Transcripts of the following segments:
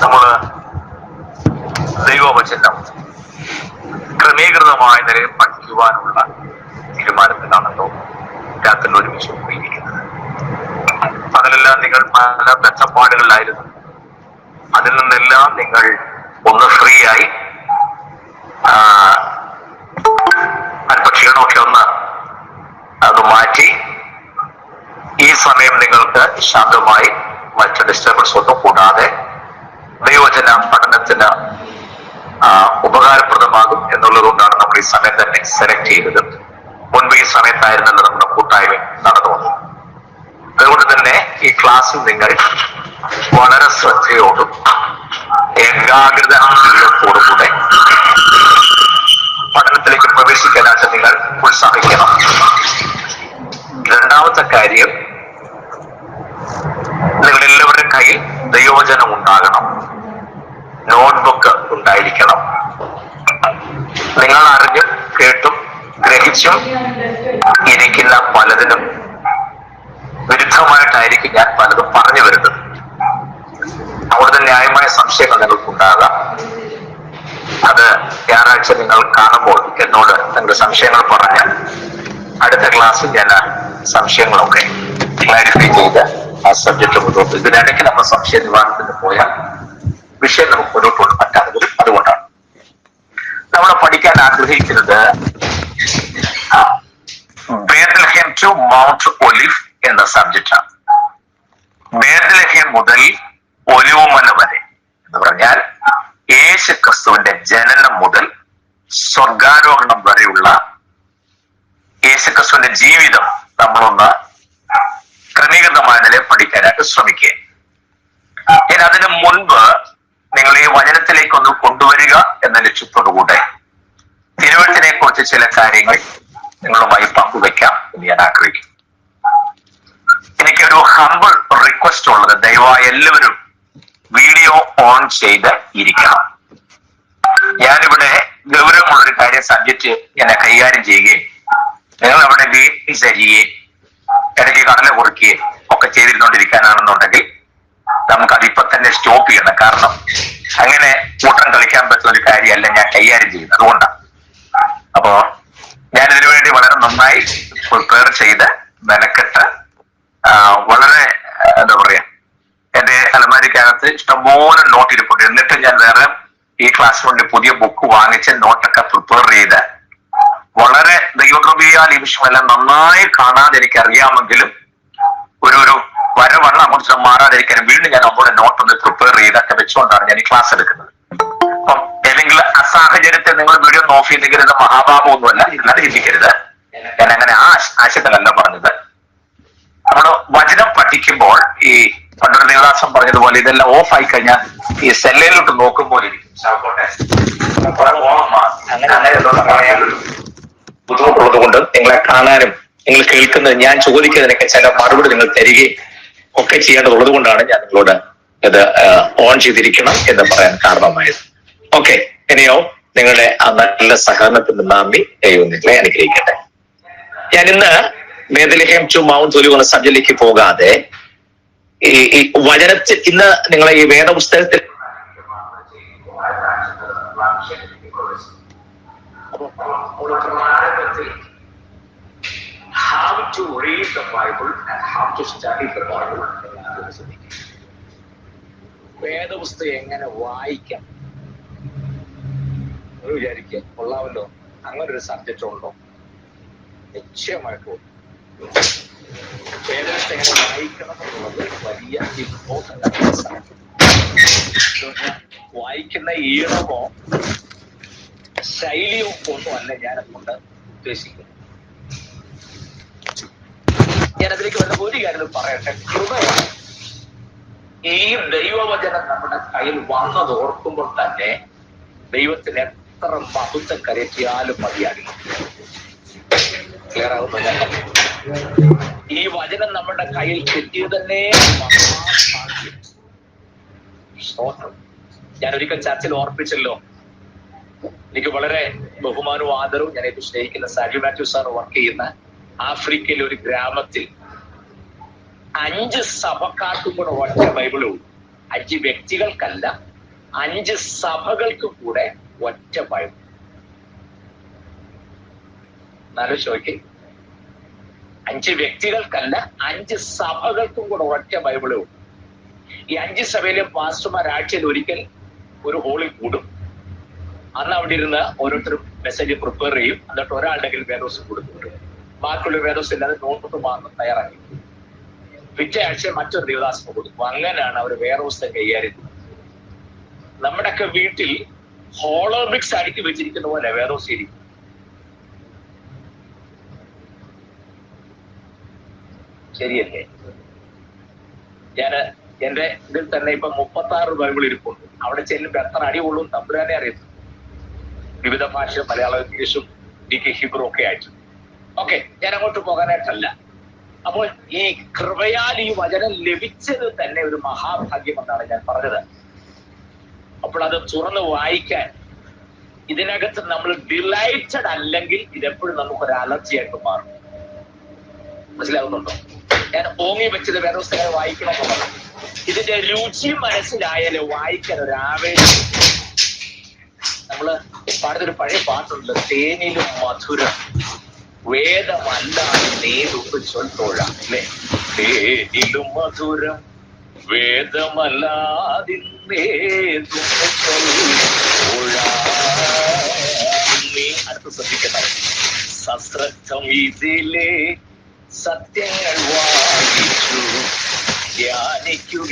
നമ്മള് ദൈവവചനം ക്രമീകൃതമായ നിലയിൽ പഠിക്കുവാനുള്ള തീരുമാനത്തിലാണല്ലോ രാത്രി ഒരുമിച്ച് പോയിരിക്കുന്നത്. അതിലെല്ലാം നിങ്ങൾ പല ബന്ധപ്പാടുകളിലായിരുന്നു. അതിൽ നിന്നെല്ലാം നിങ്ങൾ ഒന്ന് ഫ്രീ ആയി ക്ഷീണമൊക്കെ ഒന്ന് അത് മാറ്റി ഈ സമയം നിങ്ങൾക്ക് ശാന്തമായി മറ്റു ഡിസ്റ്റർബൻസ് ഒന്നും കൂടാതെ ദൈവവചന പഠനത്തിന് ഉപകാരപ്രദമാകും എന്നുള്ളത് കൊണ്ടാണ് നമ്മൾ ഈ സമയം തന്നെ സെലക്ട് ചെയ്തത്. മുൻപ് ഈ സമയത്തായിരുന്നല്ലോ നമ്മുടെ കൂട്ടായ്മ നടന്നു വന്നത്. അതുകൊണ്ട് തന്നെ ഈ ക്ലാസ്സിൽ നിങ്ങൾ വളരെ ശ്രദ്ധയോടും ഏകാഗ്രതയോടുകൂടെ പഠനത്തിലേക്ക് പ്രവേശിക്കാനായിട്ട് നിങ്ങൾ ഉത്സാഹിക്കണം. രണ്ടാമത്തെ കാര്യം, നിങ്ങളെല്ലാവരുടെ കയ്യിൽ ദൈവവചനം ഉണ്ടാകണം, നോട്ട്ബുക്ക് ഉണ്ടായിരിക്കണം. നിങ്ങൾ അറിഞ്ഞും കേട്ടും ഗ്രഹിച്ചും ഇരിക്കുന്ന പലതിനും വിരുദ്ധമായിട്ടായിരിക്കും ഞാൻ പലതും പറഞ്ഞു വരുന്നത്. അവിടുത്തെ ന്യായമായ സംശയങ്ങൾ നിങ്ങൾക്കുണ്ടാകാം. അത് ഞായറാഴ്ച നിങ്ങൾ കാണുമ്പോൾ എന്നോട് നിങ്ങളുടെ സംശയങ്ങൾ പറഞ്ഞ് അടുത്ത ക്ലാസ്സിൽ ഞാൻ സംശയങ്ങളൊക്കെ ക്ലാരിഫൈ ചെയ്ത് ആ സബ്ജക്റ്റ് മുന്നോട്ട്. ഇതിനിടയ്ക്ക് നമ്മൾ സംശയ നിവാരണത്തിന് പോയാൽ വിഷയം നമുക്ക് മുന്നോട്ട് കൊണ്ട് പറ്റാതെ വരും. അതുകൊണ്ടാണ് നമ്മൾ പഠിക്കാൻ ആഗ്രഹിക്കുന്നത് ബേത്ലഹേം ടു മൗണ്ട് ഒലിവ് എന്ന സബ്ജക്റ്റാണ്. ബേത്ലഹേം മുതൽ ഒലിവുമല വരെ എന്ന് പറഞ്ഞാൽ യേശു ക്രിസ്തുവിന്റെ ജനനം മുതൽ സ്വർഗാരോഹണം വരെയുള്ള യേശു ക്രിസ്തുവിന്റെ ജീവിതം നമ്മളൊന്ന് ക്രമീകൃതമായ നിലയിൽ പഠിക്കാനായിട്ട് ശ്രമിക്കുക. ഞാൻ അതിനു മുൻപ് നിങ്ങൾ ഈ വചനത്തിലേക്ക് ഒന്ന് കൊണ്ടുവരിക എന്ന ലക്ഷ്യത്തോടുകൂടെ തിരുവഴുത്തിനെ കുറിച്ച് ചില കാര്യങ്ങൾ നിങ്ങളുമായി പങ്കുവെക്കാം എന്ന് ഞാൻ ആഗ്രഹിക്കുന്നു. എനിക്കൊരു ഹംബിൾ റിക്വസ്റ്റ് ഉള്ളത്, ദയവായി എല്ലാവരും വീഡിയോ ഓൺ ചെയ്ത് ഇരിക്കണം. ഞാനിവിടെ ഗൗരവമുള്ളൊരു കാര്യം സബ്ജക്റ്റ് ഞാൻ കൈകാര്യം ചെയ്യുകയും നിങ്ങൾ അവിടെ വീട്ടിൽ സരിയുകയും ഇടയ്ക്ക് കടല കുറിക്കുകയും ഒക്കെ ചെയ്തിരുന്നോണ്ടിരിക്കാനാണെന്നുണ്ടെങ്കിൽ നമുക്ക് അതിപ്പോ തന്നെ സ്റ്റോപ്പ് ചെയ്യണം. കാരണം അങ്ങനെ കൂട്ടം കളിക്കാൻ പറ്റുന്ന ഒരു കാര്യമല്ല ഞാൻ കൈകാര്യം ചെയ്യുന്നത്. അതുകൊണ്ടാണ്. അപ്പോ ഞാനിതിനു വേണ്ടി വളരെ നന്നായി പ്രിപ്പയർ ചെയ്ത് മെനക്കെട്ട് വളരെ എന്താ പറയാ, എന്റെ അലമാരിക്കകത്ത് ഇഷ്ടംപോലെ നോട്ട് ഇരിപ്പുണ്ട്. എന്നിട്ട് ഞാൻ വേറെ ഈ ക്ലാസ്സിന് വേണ്ടി പുതിയ ബുക്ക് വാങ്ങിച്ച് നോട്ടൊക്കെ പ്രിപ്പയർ ചെയ്ത് വളരെ ദൈവകൃപയാൽ ഈ വിഷയമെല്ലാം നന്നായി കാണാതെ എനിക്കറിയാമെങ്കിലും ഒരു വരവണ്ണം അങ്ങോട്ട് മാറാതിരിക്കാനും വീണ്ടും ഞാൻ നമ്മുടെ നോട്ടൊന്ന് പ്രിപ്പയർ ചെയ്തൊക്കെ വെച്ചുകൊണ്ടാണ് ഞാൻ ഈ ക്ലാസ് എടുക്കുന്നത്. അപ്പം ഏതെങ്കിലും അസാഹചര്യത്തിൽ നിങ്ങൾ വീഡിയോ ഓഫ് ചെയ്തെങ്കിൽ ഇത് മഹാഭാവമൊന്നുമല്ല, ഇരുന്നാലും ചിന്തിക്കരുത്. ഞാൻ അങ്ങനെ ആ ആശയത്തിലല്ല പറഞ്ഞത്. നമ്മൾ വചനം പഠിക്കുമ്പോൾ ഈ പണ്ടൊരു ദേവദാസം പറഞ്ഞതുപോലെ ഇതെല്ലാം ഓഫ് ആയി കഴിഞ്ഞാൽ ഈ സെല്ലയിലോട്ട് നോക്കുമ്പോൾ ഇരിക്കും. ബുദ്ധിമുട്ടുള്ളത് കൊണ്ട് നിങ്ങളെ കാണാനും നിങ്ങൾ കേൾക്കുന്നത് ഞാൻ ചോദിക്കുന്നതിനൊക്കെ ചില മറുപടി നിങ്ങൾ തരികയും ഒക്കെ ചെയ്യേണ്ടതുള്ളത് കൊണ്ടാണ് ഞാൻ നിങ്ങളോട് ഇത് ഓൺ ചെയ്തിരിക്കണം എന്ന് പറയാൻ കാരണമായത്. ഓക്കെ, ഇനിയോ നിങ്ങളുടെ ആ നല്ല സഹകരണത്തിന് നന്ദി. ദൈവം നിങ്ങളെ അനുഗ്രഹിക്കട്ടെ. ഞാൻ ഇന്ന് ബേത്ലഹേം ടു മൗണ്ട് ഒലിവ് എന്ന സബ്ജക്റ്റിലേക്ക് പോകാതെ ഈ വചനത്തിൽ ഇന്ന് നിങ്ങളെ ഈ വേദപുസ്തകത്തിൽ how to read the Bible and how to study the Bible. വേദപുസ്തകം എങ്ങനെ വായിക്കാം വിചാരിക്കുക. കൊള്ളാമല്ലോ, അങ്ങനൊരു സബ്ജക്റ്റ് ഉണ്ടോ? നിശ്ചയമായിട്ടും വേദപുസ്തകം എങ്ങനെ വായിക്കണം എന്നുള്ളത് വലിയ ഇമ്പോർട്ടൻ്റ്. വായിക്കുന്ന ഈണമോ ശൈലിയോ ഒന്നും അല്ല ഞാനതുകൊണ്ട് ഉദ്ദേശിക്കുന്നത്. ഞാനതിലേക്ക് വല്ല ഒരു കാര്യം പറയട്ടെ. കൃപയാണ്. ഈ ദൈവവചനം നമ്മുടെ കയ്യിൽ വന്നത് ഓർക്കുമ്പോൾ തന്നെ ദൈവത്തിന് എത്ര മഹത്വം കരറ്റിയാലും മതിയാകില്ല. ക്ലിയർ ആവുന്നില്ല? ഈ വചനം നമ്മുടെ കയ്യിൽ കിട്ടിയത് തന്നെ മഹാഭാഗ്യം. സ്തോത്രം. ഞാൻ ഒരിക്കൽ ചർച്ചിൽ ഓർപ്പിച്ചല്ലോ, എനിക്ക് വളരെ ബഹുമാനവും ആദരവും ഞാൻ ഏറ്റവും സ്നേഹിക്കുന്ന സാജു മാത്യു സാർ വർക്ക് ചെയ്യുന്ന ആഫ്രിക്കയിലെ ഒരു ഗ്രാമത്തിൽ 5 സഭക്കാർക്കും കൂടെ ഒറ്റ ബൈബിളേ ഉള്ളൂ. 5 വ്യക്തികൾക്കല്ല, 5 സഭകൾക്ക് കൂടെ ഒറ്റ ബൈബിൾ. എന്നാലും ചോദിക്കേ, 5 വ്യക്തികൾക്കല്ല, 5 സഭകൾക്കും കൂടെ ഒറ്റ ബൈബിളേ ഉള്ളൂ. ഈ 5 സഭയിലെ പാസ്റ്റർമാർ ആഴ്ചയിൽ ഒരിക്കൽ ഒരു ഹോളിൽ കൂടും. അന്ന് അവിടെ ഇരുന്ന് ഓരോരുത്തരും മെസ്സേജ് പ്രിപ്പയർ ചെയ്യും. എന്നിട്ട് ഒരാളുടെ വേദോസ് കൊടുക്കും. ബാക്കിയുള്ള വേദോസ് ഇല്ലാതെ നോട്ട് മാത്രം തയ്യാറാക്കി പിറ്റേ ആഴ്ച മറ്റൊരു ദേവദാസിന് കൊടുക്കും. അങ്ങനെയാണ് അവർ വേറോസ് കൈകാര്യം ചെയ്യുന്നത്. നമ്മുടെയൊക്കെ വീട്ടിൽ ഹോളോബ്രിക്സ് അടുക്കി വെച്ചിരിക്കുന്ന പോലെ വേറോസ് ഇരിക്കും. ശരിയല്ലേ? എന്റെ ഇതിൽ തന്നെ ഇപ്പൊ 36 ബൈബിൾ ഇരിപ്പുണ്ട്. അവിടെ ചെല്ലുമ്പോ എത്ര അടി കൊള്ളും തമ്പുരാനെ അറിയുന്നു. വിവിധ ഭാഷ, മലയാളം, ഇംഗ്ലീഷും DK ഹിബ്രു ഒക്കെ ആയിട്ട്. ഓക്കെ, ഞാൻ അങ്ങോട്ട് പോകാനായിട്ടല്ല. അപ്പോൾ ഈ കൃപയാൽ ഈ വചനം ലഭിച്ചത് തന്നെ ഒരു മഹാഭാഗ്യം എന്നാണ് ഞാൻ പറഞ്ഞത്. അപ്പോൾ അത് തുറന്ന് വായിക്കാൻ ഇതിനകത്ത് നമ്മൾ ഡിലൈറ്റഡ് അല്ലെങ്കിൽ ഇതെപ്പോഴും നമുക്കൊരു അലർജി ആയിട്ട് മാറും. മനസ്സിലാകുന്നുണ്ടോ? ഞാൻ ഓങ്ങി വെച്ചത് വേറെ പുസ്തകം വായിക്കണമെന്നുള്ളത്. ഇതിന്റെ രുചി മനസ്സിലായാലും വായിക്കാൻ ഒരു ആവേശം. നമ്മള് പാടുന്നൊരു പഴയ പാട്ടുണ്ട്, തേനിലും മധുരം വേദമല്ലാതെ നേതുപ്പ് ചൊല്ലോഴ, അല്ലേ? തേനിലും മധുരം വേദമല്ലാതെ നേതുപ്പ് ചൊല്ലോഴ. നീ അടുത്ത് ശ്രദ്ധിക്കണം. സശ്രദ്ധം ഇതിലെ സത്യങ്ങൾ വായിച്ചു ധ്യാനിക്കുക.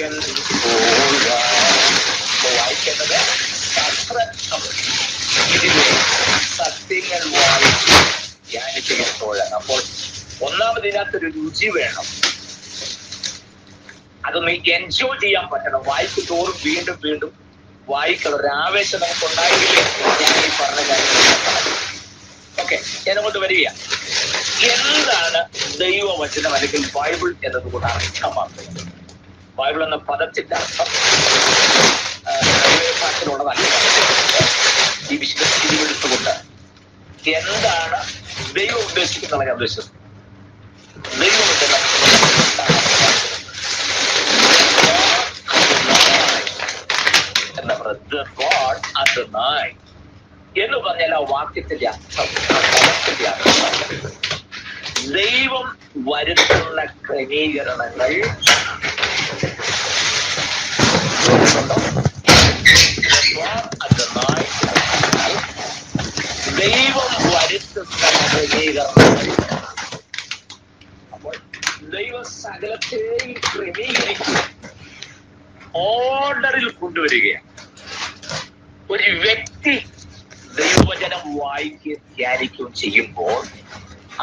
വായിക്കേണ്ടത് സശ്രദ്ധം ഇതിലെ സത്യങ്ങൾ വായിച്ചു ധ്യാനിക്കുകയാണ്. അപ്പോൾ ഒന്നാമതിനകത്തൊരു രുചി വേണം. അതൊന്ന് എൻജോയ് ചെയ്യാൻ പറ്റണം. വായിക്കും തോറും വീണ്ടും വീണ്ടും വായിക്കണം. ഒരു ആവേശം നമുക്ക് ഉണ്ടായെങ്കിലേ ഞാൻ ഈ പറഞ്ഞ കാര്യങ്ങൾ. ഓക്കെ, ഞാനങ്ങോട്ട് വരിക. എന്താണ് ദൈവവചനം അല്ലെങ്കിൽ ബൈബിൾ എന്നതുകൊണ്ട് അർത്ഥമാക്കുന്നത്? ബൈബിൾ എന്ന പദത്തിന്റെ അർത്ഥം ഭാഷയിലുള്ളതല്ല. ഈ വിശുദ്ധ തിരുവെടുത്തുകൊണ്ട് എന്താണ് ദൈവം ഉദ്ദേശിക്കുന്നത് ഞാൻ ഉദ്ദേശിച്ചത്. ദൈവം എന്താ പറയുക? എന്ന് പറഞ്ഞാൽ ആ വാക്യത്തിന്റെ അർത്ഥം, ദൈവം വരുത്തുന്ന ക്രമീകരണങ്ങൾ ദൈവം വരുത്തുന്ന ക്രമീകരണങ്ങൾ. അപ്പോൾ ദൈവം സകലത്തെയും ക്രമീകരിക്കുക, ഓർഡറിൽ കൊണ്ടുവരികയാണ്. ഒരു വ്യക്തി ദൈവവചനം വായിക്കുകയും ധ്യാനിക്കുകയും ചെയ്യുമ്പോൾ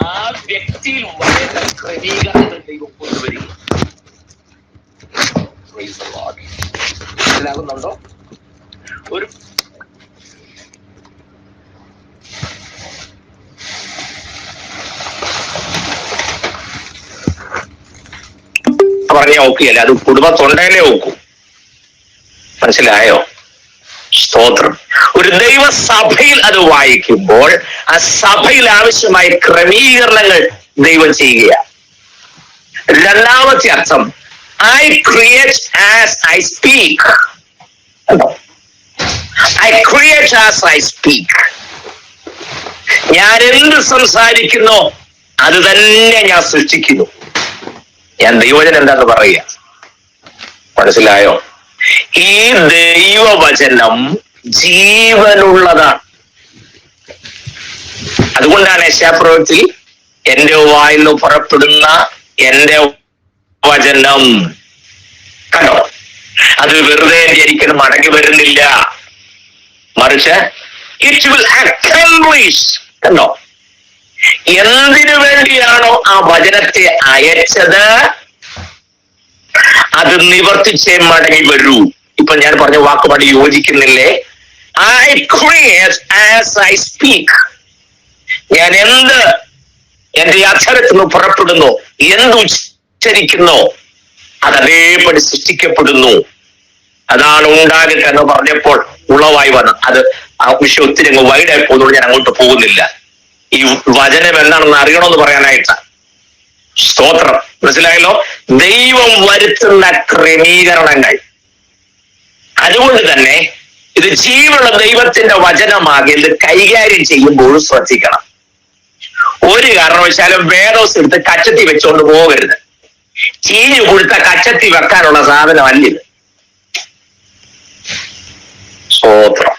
ആ വ്യക്തിയിൽ വളരെ ക്രമീകരണങ്ങൾ ദൈവം കൊണ്ടുവരിക. മനസ്സിലാകുന്നുണ്ടോ? ഒരു പറഞ്ഞ ഓക്കെയല്ല, അത് കുടുംബത്തൊണ്ടേലേ നോക്കൂ. മനസ്സിലായോ? സ്തോത്രം. ഒരു ദൈവസഭയിൽ അത് വായിക്കുമ്പോൾ ആ സഭയിൽ ആവശ്യമായ ക്രമീകരണങ്ങൾ ദൈവം ചെയ്യുകയാണ്. രണ്ടാമത്തെ അർത്ഥം, I create as I speak. I create as I speak. ഞാൻ എന്ത് സംസാരിക്കുന്നോ അത് തന്നെ ഞാൻ സൃഷ്ടിക്കുന്നു. ഞാൻ ദൈവവചനം എന്താന്ന് പറയുക. മനസ്സിലായോ? ഈ ദൈവവചനം ജീവനുള്ളതാണ്. അതുകൊണ്ടാണ് യെശയ്യാപ്രവചനത്തിൽ എന്റെ വായിൽ നിന്ന് പുറപ്പെടുന്ന എന്റെ വചനം, കണ്ടോ, അത് വെറുതെ ഒരിക്കലും മടങ്ങി വരുന്നില്ല, മറിച്ച് ഇറ്റ് വിൽ അക്കംപ്ലിഷ്. കണ്ടോ, എന്തിനു വേണ്ടിയാണോ ആ വചനത്തെ അയച്ചത് അത് നിവർത്തിച്ചേ മടങ്ങി വരൂ. ഇപ്പൊ ഞാൻ പറഞ്ഞ വാക്കുപാടി യോജിക്കുന്നില്ലേ? I create as I speak. ഞാൻ എന്ത് എന്റെ അധരത്തിൽ നിന്ന് പുറപ്പെടുന്നു, എന്ത് ഉച്ചരിക്കുന്നു അത് അതേപടി സൃഷ്ടിക്കപ്പെടുന്നു. അതാണ് ഉണ്ടാകട്ടെ എന്ന് പറഞ്ഞപ്പോൾ ഉളവായി വന്നത്. അത് ആ വിഷയം ഒത്തിരി അങ്ങ് വൈഡായി പോകുന്നതുകൊണ്ട് ഞാൻ അങ്ങോട്ട് പോകുന്നില്ല. ഈ വചനം എന്താണെന്ന് അറിയണമെന്ന് പറയാനായിട്ടാ. സ്തോത്രം. മനസ്സിലായല്ലോ? ദൈവം വരുത്തുന്ന ക്രമീകരണങ്ങൾ അതുകൊണ്ട് തന്നെ ഇത് ജീവനുള്ള ദൈവത്തിന്റെ വചനമാകെ ഇത് കൈകാര്യം ചെയ്യുമ്പോഴും ശ്രദ്ധിക്കണം. ഒരു കാരണവശാലും വേദോസ് എടുത്ത് കച്ചത്തി വെച്ചുകൊണ്ട് പോകരുത്. ചീഞ്ഞു കൊടുത്ത കച്ചത്തി വെക്കാനുള്ള സാധനമല്ലിത്. സ്തോത്രം.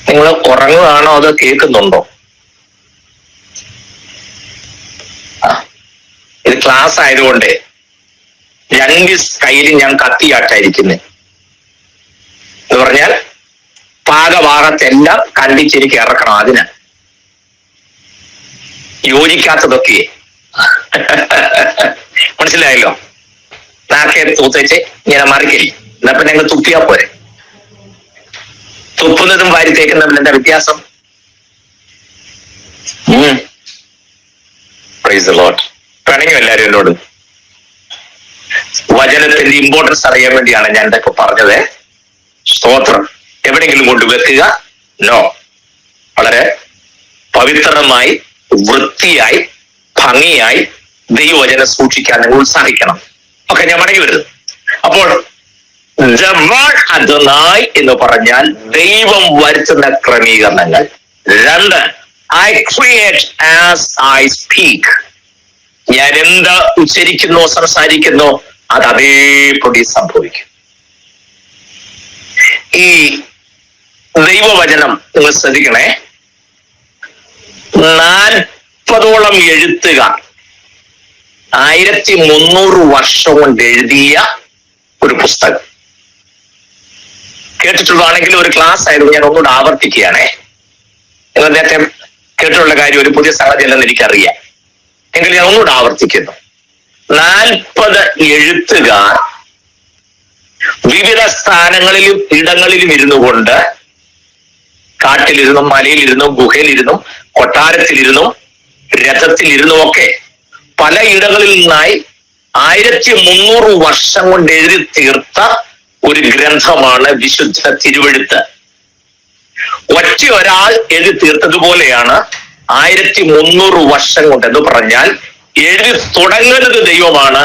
നിങ്ങൾ ഉറങ്ങുകയാണോ അതോ കേൾക്കുന്നുണ്ടോ? ഇത് ക്ലാസ് ആയതുകൊണ്ട് രണ്ട് കയ്യിൽ ഞാൻ കത്തിയാട്ടായിരിക്കുന്നത് എന്ന് പറഞ്ഞാൽ പാകഭാഗത്തെല്ലാം കണ്ടിച്ചെനിക്ക് ഇറക്കണം. അതിന് യോജിക്കാത്തതൊക്കെ മനസ്സിലായല്ലോ. നാക്കെ തൂത്തേച്ച് ഇങ്ങനെ മറിക്കില്ല. എന്നാ പിന്നെ ഞങ്ങൾ തുപ്പിയാ പോരെ. തുപ്പുന്നതും വാരി തേക്കുന്നതും എന്താ വ്യത്യാസം? Price the Lord. പിണങ്ങും എല്ലാവരും എന്നോട്. വചനത്തിന്റെ ഇമ്പോർട്ടൻസ് അറിയാൻ വേണ്ടിയാണ് ഞാൻ ഇതൊക്കെ പറഞ്ഞത്. സ്തോത്രം. എവിടെയെങ്കിലും കൊണ്ട് വെക്കുക? നോ. വളരെ പവിത്രമായി, വൃത്തിയായി, ഭംഗിയായി ദൈവവചനം സൂക്ഷിക്കാൻ നിങ്ങൾ ഉത്സാഹിക്കണം. ഓക്കെ, ഞാൻ മടങ്ങി വരുന്നത്. അപ്പോൾ അദോനായി എന്ന് പറഞ്ഞാൽ ദൈവം വരുത്തുന്ന ക്രമീകരണങ്ങൾ. രണ്ട്, I create as I speak. ഞാൻ എന്താ ഉച്ചരിക്കുന്നോ സംസാരിക്കുന്നോ അത് അതേപടി സംഭവിക്കും. ഈ ദൈവവചനം നിങ്ങൾ ശ്രദ്ധിക്കണേ. 40ഓളം എഴുത്തുകാർ 1300 വർഷം കൊണ്ട് എഴുതിയ ഒരു പുസ്തകം. കേട്ടിട്ടുള്ളതാണെങ്കിൽ ഒരു ക്ലാസ് ആയിരുന്നു, ഞാൻ ഒന്നുകൂടെ ആവർത്തിക്കുകയാണേ. നിങ്ങൾ നേരത്തെ കേട്ടിട്ടുള്ള കാര്യം ഒരു പുതിയ സംഗതി അല്ലെന്ന് എനിക്കറിയാം, എങ്കിൽ ഞാൻ ഒന്നുകൂടെ ആവർത്തിക്കുന്നു. 40 എഴുത്തുകാർ വിവിധ സ്ഥാനങ്ങളിലും ഇടങ്ങളിലും ഇരുന്നു കൊണ്ട്, കാട്ടിലിരുന്നും മലയിലിരുന്നും ഗുഹയിലിരുന്നും കൊട്ടാരത്തിലിരുന്നും രഥത്തിലിരുന്നും ഒക്കെ പല ഇടങ്ങളിൽ നിന്നായി 1300 വർഷം കൊണ്ട് എഴുതി തീർത്ത ഒരു ഗ്രന്ഥമാണ് വിശുദ്ധ തിരുവെഴുത്ത്. ഒറ്റ ഒരാൾ എഴുതി തീർത്തതുപോലെയാണ് 1300 വർഷം കൊണ്ട്. എന്ന് പറഞ്ഞാൽ എഴുതി തുടങ്ങുന്നത് ദൈവമാണ്,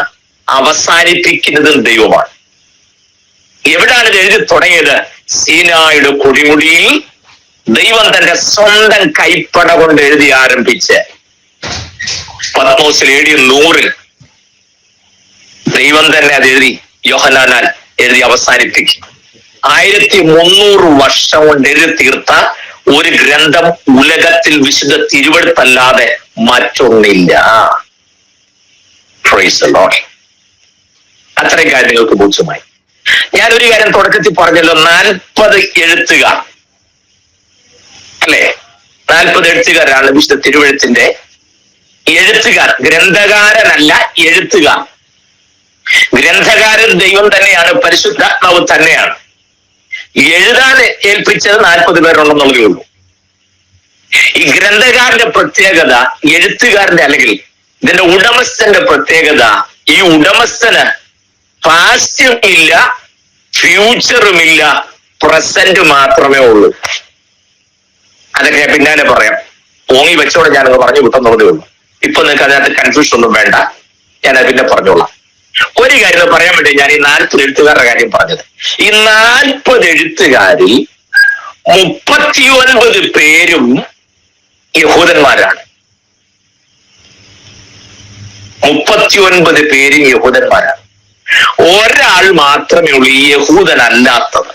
അവസാനിപ്പിക്കുന്നതും ദൈവമാണ്. എവിടാണ് ഇത് എഴുതി തുടങ്ങിയത്? സീനായുടെ കൊടിമുടിയിൽ ദൈവം തന്റെ സ്വന്തം കൈപ്പട കൊണ്ട് എഴുതി ആരംഭിച്ച് പത്മോസിൽ AD 100 ദൈവം തന്നെ അത് എഴുതി യോഹന്നാനാൽ എഴുതി അവസാനിപ്പിക്കും. 1300 വർഷം കൊണ്ട് എഴുതി തീർത്ത ഒരു ഗ്രന്ഥം ഉലകത്തിൽ വിശുദ്ധ തിരുവെഴുത്തല്ലാതെ മറ്റൊന്നില്ല. Praise the lord. അത്രയും കാര്യങ്ങൾക്ക് ബോധ്യമായി. ഞാനൊരു കാര്യം തുടക്കത്തിൽ പറഞ്ഞല്ലോ, 40 എഴുത്തുകാർ അല്ലെ? 40 എഴുത്തുകാരാണ് വിശുദ്ധ തിരുവെഴുത്തിന്റെ എഴുത്തുകാർ. ഗ്രന്ഥകാരനല്ല, എഴുത്തുകാർ. ഗ്രന്ഥകാരൻ ദൈവം തന്നെയാണ്, പരിശുദ്ധാത്മാവ് തന്നെയാണ്. എഴുതാൻ ഏൽപ്പിച്ചത് 40 പേരുണ്ടെന്നുള്ളതേ ഉള്ളൂ. ഈ ഗ്രന്ഥകാരന്റെ പ്രത്യേകത, എഴുത്തുകാരന്റെ അല്ലെങ്കിൽ ഇതിന്റെ ഉടമസ്ഥന്റെ പ്രത്യേകത, ഈ ഉടമസ്ഥന് പാസ്റ്റും ഇല്ല, ഫ്യൂച്ചറുമില്ല, പ്രസന്റ് മാത്രമേ ഉള്ളൂ. അതൊക്കെ ഞാൻ പിന്നാലെ പറയാം. ഓങ്ങി വെച്ചോടെ ഞാനത് പറഞ്ഞു വിട്ടെന്നുള്ളതേ ഉള്ളൂ. ഇപ്പൊ നിങ്ങൾക്ക് അതിനകത്ത് കൺഫ്യൂഷൻ ഒന്നും വേണ്ട, ഞാനത് പിന്നെ പറഞ്ഞോളാം. ഒരു കാര്യം പറയാൻ വേണ്ടി ഞാൻ ഈ 40 എഴുത്തുകാരുടെ കാര്യം പറഞ്ഞത്. ഈ 40 എഴുത്തുകാരിൽ 39 പേരും യഹൂദന്മാരാണ്. 39 പേരും യഹൂദന്മാരാണ്. ഒരാൾ മാത്രമേ ഉള്ളൂ ഈ യഹൂദനല്ലാത്തത്.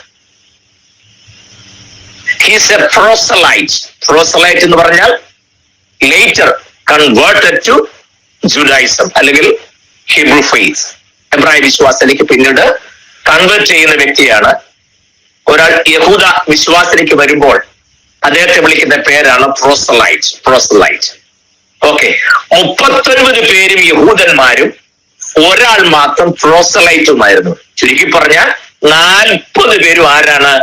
He's A പ്രോസലൈറ്റ്. പ്രോസലൈറ്റ് എന്ന് പറഞ്ഞാൽ ലേറ്റർ കൺവേർട്ടഡ് ടു ജുഡായിസം അല്ലെങ്കിൽ ഹിബ്രു ഫെയ്ത്ത്, എബ്രായ വിശ്വാസത്തിലേക്ക് പിന്നീട് കൺവേർട്ട് ചെയ്യുന്ന വ്യക്തിയാണ്. ഒരാൾ യഹൂദ വിശ്വാസത്തിലേക്ക് വരുമ്പോൾ അദ്ദേഹത്തെ വിളിക്കുന്ന പേരാണ് പ്രോസലൈറ്റ്. പ്രോസലൈറ്റ്. ഓക്കെ, 39 പേരും യഹൂദന്മാരും ഒരാൾ മാത്രം പ്രോസലൈറ്റുമായിരുന്നു. ചുരുക്കി പറഞ്ഞാൽ 40 പേരും ആരാണ്?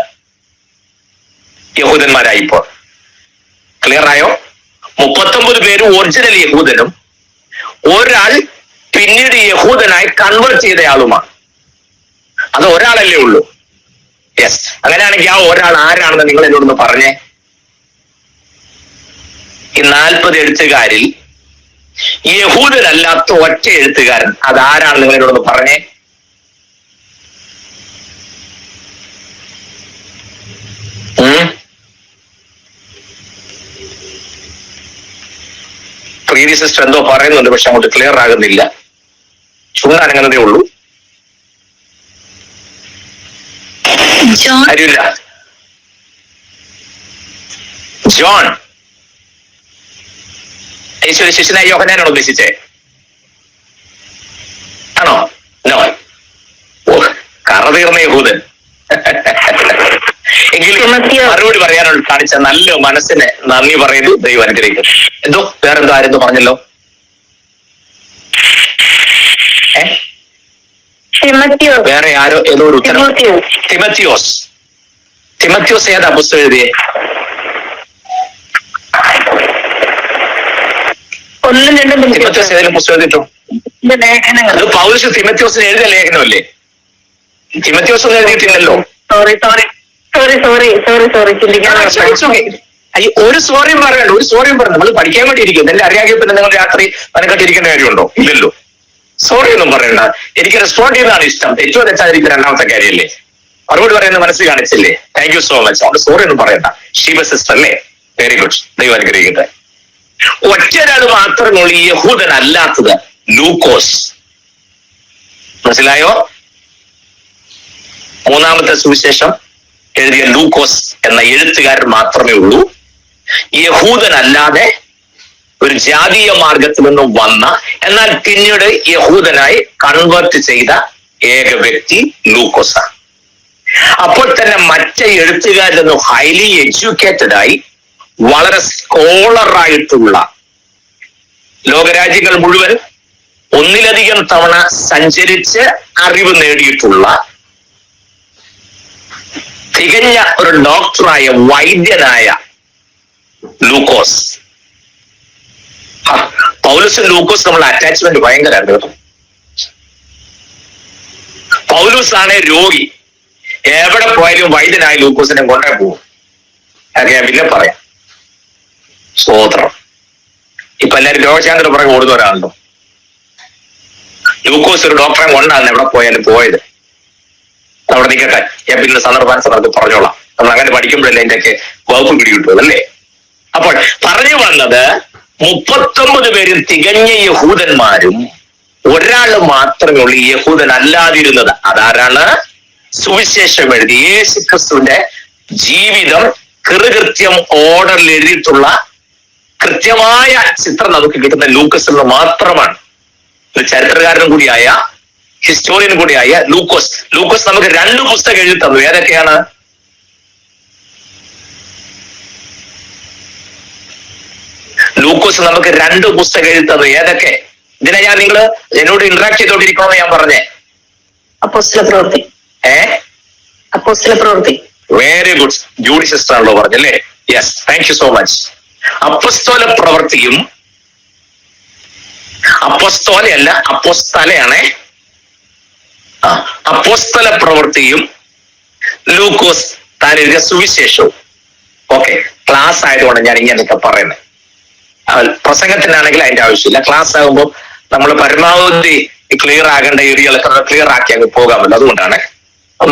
യഹൂദന്മാരായിപ്പോൾ. ക്ലിയർ ആയോ? 39 പേരും ഒറിജിനൽ യഹൂദനും ഒരാൾ പിന്നീട് യഹൂദനായി കൺവേർട്ട് ചെയ്തയാളുമാണ്. അത് ഒരാളല്ലേ ഉള്ളൂ. യെസ്. അങ്ങനെയാണെങ്കിൽ ആ ഒരാൾ ആരാണെന്ന് നിങ്ങൾ എന്നോടൊന്ന് പറഞ്ഞേ. ഈ 40 എഴുത്തുകാരിൽ യഹൂദനല്ലാത്ത ഒറ്റ എഴുത്തുകാരൻ അതാരാണ് നിങ്ങൾ എന്നോടൊന്ന് പറഞ്ഞേ. പ്രീതി സിസ്റ്റർ എന്തോ പറയുന്നുണ്ട്, പക്ഷെ അങ്ങോട്ട് ക്ലിയർ ആകുന്നില്ല. ചുണ്ടാനങ്ങനതേ ഉള്ളൂ. അറിയില്ല. ജോൺ യേശുവിന്റെ ശിഷ്യനായ യോഹന്നാനാണ് ഉദ്ദേശിച്ചേ? ആണോ? നോ. ഓ, കറ തീർന്ന യഹൂദൻ. എങ്കിലും മറുപടി പറയാനുള്ള കാണിച്ച നല്ല മനസ്സിന് നന്ദി പറയുന്നു. ദൈവം അനുഗ്രഹിക്കും. എന്തോ വേറെന്തോ ആരെന്തോ പറഞ്ഞല്ലോ. വേറെ ആരോ ഏതോ ഒരു ഉത്തരം. തിമത്തിയോസ്. തിമത്തിയോസ് ഏതാ പുസ്തകം എഴുതിയേ? തിമത്തിയോസ് ഏതെങ്കിലും പുസ്തകം എഴുതിട്ടോ? അത് പൗലോസ് തിമത്തിയോസിന് എഴുതിയ ലേഖനമല്ലേ? തിമത്തിയോസ് ഒന്നും എഴുതിയിട്ടില്ലല്ലോ. ഒരു സോറിയും പറയണ്ട, ഒരു സോറിയും പറഞ്ഞു. നമ്മൾ പഠിക്കാൻ വേണ്ടി ഇരിക്കും. എല്ലാം അറിയാമെങ്കിൽ പിന്നെ നിങ്ങൾ രാത്രി മനക്കെട്ടിരിക്കേണ്ട കാര്യമുണ്ടോ? ഇല്ലല്ലോ. സോറി ഒന്നും പറയണ്ട. എനിക്ക് റെസ്പോണ്ട് ചെയ്യുന്നതാണ് ഇഷ്ടം. ഏറ്റവും തെറ്റാതിരിക്കും രണ്ടാമത്തെ കാര്യമല്ലേ? മറുപടി പറയുന്ന മനസ്സിൽ കാണിച്ചില്ലേ? Thank you so much. അവിടെ സോറി ഒന്നും പറയണ്ട. ഷീബ സിസ്റ്റർ അല്ലേ? Very good. ദൈവം അനുഗ്രഹിക്കട്ടെ. ഒറ്റൊരാൾ മാത്രമേ ഉള്ളൂ യഹൂദൻ അല്ലാത്തത്, ലൂക്കോസ്. മനസ്സിലായോ? മൂന്നാമത്തെ സുവിശേഷം എഴുതിയ ലൂക്കോസ് എന്ന എഴുത്തുകാരൻ മാത്രമേ ഉള്ളൂ യഹൂദനല്ലാതെ ഒരു ജാതീയ മാർഗത്തിൽ നിന്നും വന്ന, എന്നാൽ പിന്നീട് യഹൂദനായി കൺവേർട്ട് ചെയ്ത ഏക വ്യക്തി ലൂക്കോസാണ്. അപ്പോൾ തന്നെ മറ്റേ എഴുത്തുകാരിൽ ഹൈലി എഡ്യൂക്കേറ്റഡ് ആയി വളരെ സ്കോളറായിട്ടുള്ള, ലോകരാജ്യങ്ങൾ മുഴുവൻ ഒന്നിലധികം തവണ സഞ്ചരിച്ച് അറിവ് നേടിയിട്ടുള്ള തികഞ്ഞ ഒരു ഡോക്ടറായ, വൈദ്യനായ ലൂക്കോസ്. പൗലോസും ലൂക്കോസ് നമ്മളെ അറ്റാച്ച്മെന്റ് ഭയങ്കരമാണ് കേട്ടോ. പൗലോസ് ആണ് രോഗി. എവിടെ പോയാലും വൈദ്യനായ ലൂക്കോസിനെ കൊണ്ടേ പോകും. അതൊക്കെ ഞാൻ പിന്നെ പറയാം. സ്വോത്രം. ഇപ്പൊ എല്ലാവരും രോഗശാന്തിയുടെ പുറകെ ഓടുന്നവരാണല്ലോ. ലൂക്കോസ് ഒരു ഡോക്ടറെ കൊണ്ടാണ് എവിടെ പോയാലും പോയത്. അവിടെ നിൽക്കട്ടെ, ഞാൻ പിന്നെ സന്ദർഭാനുസരണം പറഞ്ഞോളാം. നമ്മൾ അങ്ങനെ പഠിക്കുമ്പോഴല്ലേ അതിന്റെയൊക്കെ വകുപ്പ് പിടികിട്ടുള്ളത് അല്ലേ? അപ്പോൾ പറഞ്ഞു വന്നത്, 39 പേരും തികഞ്ഞ യഹൂദന്മാരും ഒരാൾ മാത്രമേ ഉള്ളൂ യഹൂദൻ അല്ലാതിരുന്നത്. അതാരാണ്? സുവിശേഷം എഴുതി യേശു ക്രിസ്തുവിന്റെ ജീവിതം കൃത്യം ഓർഡറിൽ എഴുതിയിട്ടുള്ള കൃത്യമായ ചിത്രം നമുക്ക് കിട്ടുന്ന ലൂക്കസിൽ മാത്രമാണ്. ഒരു ചരിത്രകാരനും കൂടിയായ, ഹിസ്റ്റോറിയൻ കൂടിയായ ലൂക്കോസ്. ലൂക്കോസ് നമുക്ക് 2 പുസ്തകം എഴുതി തന്നു. ഏതൊക്കെയാണ്? ലൂക്കോസ് നമുക്ക് 2 പുസ്തകം എഴുതി തന്നു. ഏതൊക്കെ? ഇതിനെ ഞാൻ നിങ്ങൾ എന്നോട് ഇന്ററാക്ട് ചെയ്തോണ്ടിരിക്കണമെന്ന് ഞാൻ പറഞ്ഞേ. അപ്പോസ്തല പ്രവൃത്തി. അപ്പോസ്തല പ്രവൃത്തി. Very good. ജൂഡി സിസ്റ്റർ ആണല്ലോ പറഞ്ഞല്ലേ? Yes, thank you so much. അപ്പോസ്തല പ്രവൃത്തിയും, അപ്പോസ്തോലയല്ല അപ്പോസ്തലയാണേ. അപ്പോസ്തല പ്രവൃത്തിയും ലൂക്കോസ് താൻ എഴുതിയ സുവിശേഷവും. ഓക്കെ, ക്ലാസ് ആയതുകൊണ്ട് ഞാൻ ഇങ്ങനെയൊക്കെ പറയുന്നത്. പ്രസംഗത്തിനാണെങ്കിൽ അതിന്റെ ആവശ്യമില്ല. ക്ലാസ് ആകുമ്പോൾ നമ്മൾ പരമാവധി ക്ലിയർ ആകേണ്ട ഏരിയകളൊക്കെ ക്ലിയർ ആക്കി അങ്ങ് പോകാമല്ലോ. അതുകൊണ്ടാണ്.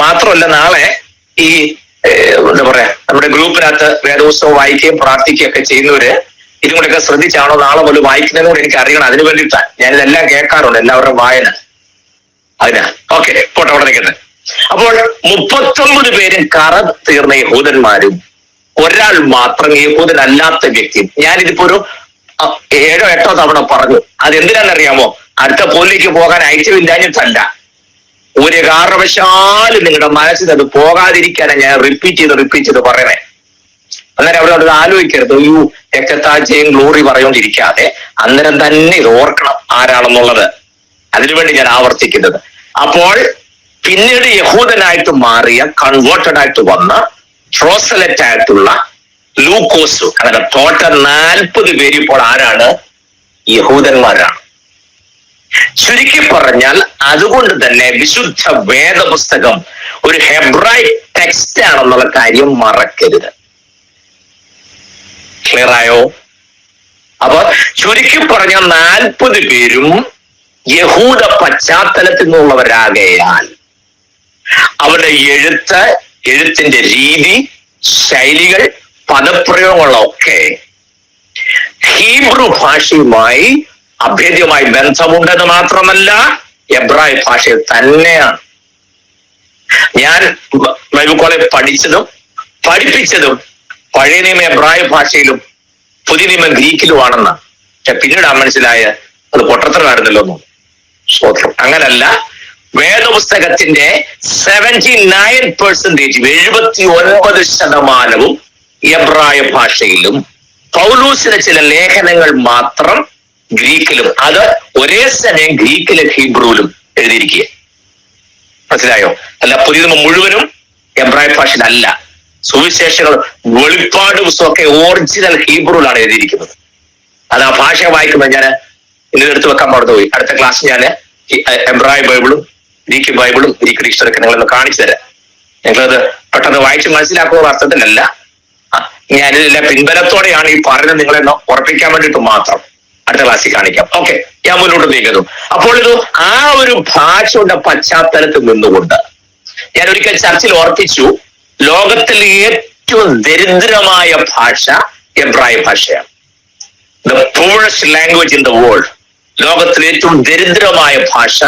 മാത്രമല്ല, നാളെ ഈ എന്താ പറയാ, നമ്മുടെ ഗ്രൂപ്പിനകത്ത് വേദപുസ്തകം വായിക്കുകയും പ്രാർത്ഥിക്കുകയും ഒക്കെ ചെയ്യുന്നവര് ഇതും കൂടെയൊക്കെ ശ്രദ്ധിച്ചാണോ നാളെ മുതൽ വായിക്കുന്നതിനും കൂടെ എനിക്ക് അറിയണം. അതിന് വേണ്ടിയിട്ടാണ് ഞാനിതെല്ലാം കേൾക്കാറുണ്ട്, എല്ലാവരുടെയും വായന. അതിനാ. ഓക്കെ, പോട്ടെ, അവിടെ നിൽക്കുന്നത്. അപ്പോൾ 39 പേരും കറ തീർന്ന യഹൂദന്മാരും ഒരാൾ മാത്രം യഹൂദനല്ലാത്ത വ്യക്തിയും. ഞാനിതിപ്പോ ഒരു 7 8 തവണ പറഞ്ഞു. അതെന്തിനാണെന്നറിയാമോ? അടുത്ത പോലിലേക്ക് പോകാൻ ഐറ്റമില്ലാഞ്ഞിട്ടല്ല, ഒരു കാരണവശാലും നിങ്ങളുടെ മനസ്സിൽ അത് പോകാതിരിക്കാനാണ് ഞാൻ റിപ്പീറ്റ് ചെയ്ത് പറയണേ. അന്നേരം അവിടെ ആലോചിക്കരുത്, അയ്യോ രക്തത്താഴ്ചയും ഗ്ലോറി പറഞ്ഞുകൊണ്ടിരിക്കാതെ അന്നേരം തന്നെ ഇത് ഓർക്കണം ആരാണെന്നുള്ളത്. അതിനുവേണ്ടി ഞാൻ ആവർത്തിക്കുന്നത്. അപ്പോൾ പിന്നീട് യഹൂദനായിട്ട് മാറിയ, കൺവേർട്ടഡ് ആയിട്ട് വന്ന, ട്രോസലറ്റ് ആയിട്ടുള്ള ലൂക്കോസ്, അങ്ങനെ ടോട്ടൽ 40 പേര് ഇപ്പോൾ ആരാണ്? യഹൂദന്മാരാണ്. ചുരുക്കി പറഞ്ഞാൽ, അതുകൊണ്ട് തന്നെ വിശുദ്ധ വേദപുസ്തകം ഒരു ഹെബ്രായിക് ടെക്സ്റ്റ് ആണെന്നുള്ള കാര്യം മറക്കരുത്. ക്ലിയർ ആയോ? അപ്പൊ ചുരുക്കി പറഞ്ഞ 40 പേരും യഹൂദ പശ്ചാത്തലത്തിൽ നിന്നുള്ളവരാകയാൽ അവരുടെ എഴുത്തിന്റെ രീതി, ശൈലികൾ, പദപ്രയോഗങ്ങളൊക്കെ ഹീബ്രു ഭാഷയുമായി അഭേദ്യമായി ബന്ധമുണ്ടെന്ന് മാത്രമല്ല എബ്രായ ഭാഷയിൽ തന്നെയാണ്. ഞാൻ ബൈബിൾ കോളേജ് പഠിച്ചതും പഠിപ്പിച്ചതും പഴയ നിയമ എബ്രായ ഭാഷയിലും പുതിയ നിയമ ഗ്രീക്കിലുമാണെന്ന്. പക്ഷെ പിന്നീടാണ് മനസ്സിലായ അത് പൊട്ടത്തരമായിരുന്നല്ലോ. സ്വത്രം അങ്ങനല്ല. വേദപുസ്തകത്തിന്റെ 79% 79% എബ്രായ ഭാഷയിലും പൗലൂസിന്റെ ചില ലേഖനങ്ങൾ മാത്രം ഗ്രീക്കിലും, അത് ഒരേ സമയം ഗ്രീക്കിലും ഹീബ്രുവിലും എഴുതിയിരിക്കുക. മനസ്സിലായോ? അല്ല, പുതിയ മുഴുവനും എബ്രായ ഭാഷയിലല്ല. സുവിശേഷങ്ങൾ, വെളിപ്പാട് പുസ്തകമൊക്കെ ഒറിജിനൽ ഹീബ്രുവിലാണ് എഴുതിയിരിക്കുന്നത്. അത് ആ ഭാഷ വായിക്കുമ്പോൾ ഞാൻ ഇന്ന് എടുത്തു വെക്കാൻ മറന്നുപോയി. അടുത്ത ക്ലാസ് ഞാൻ എബ്രായ ബൈബിളും ഗ്രീക്ക് ബൈബിളും ഗ്രീക്ക് ഡിക്ഷണറിയൊക്കെ നിങ്ങളൊന്ന് കാണിച്ചു തരാം. നിങ്ങളത് പെട്ടെന്ന് വായിച്ച് മനസ്സിലാക്കുന്ന അർത്ഥത്തിലല്ല, ഞാനിതെല്ലാം പിൻബലത്തോടെയാണ് ഈ പറഞ്ഞത് നിങ്ങളെ ഉറപ്പിക്കാൻ വേണ്ടിയിട്ട് മാത്രം. അടുത്ത ക്ലാസ്സിൽ കാണിക്കാം. ഓക്കെ, ഞാൻ മുന്നോട്ട് നീങ്ങുന്നു. അപ്പോൾ ഇത് ആ ഒരു ഭാഷയുടെ പശ്ചാത്തലത്തിൽ നിന്നുകൊണ്ട് ഞാൻ ഒരിക്കൽ ചർച്ചിൽ ഓർപ്പിച്ചു, ലോകത്തിലെ ഏറ്റവും ദരിദ്രമായ ഭാഷ എബ്രായ ഭാഷയാണ്. The poorest language in the world. ലോകത്തിലെ ഏറ്റവും ദരിദ്രമായ ഭാഷ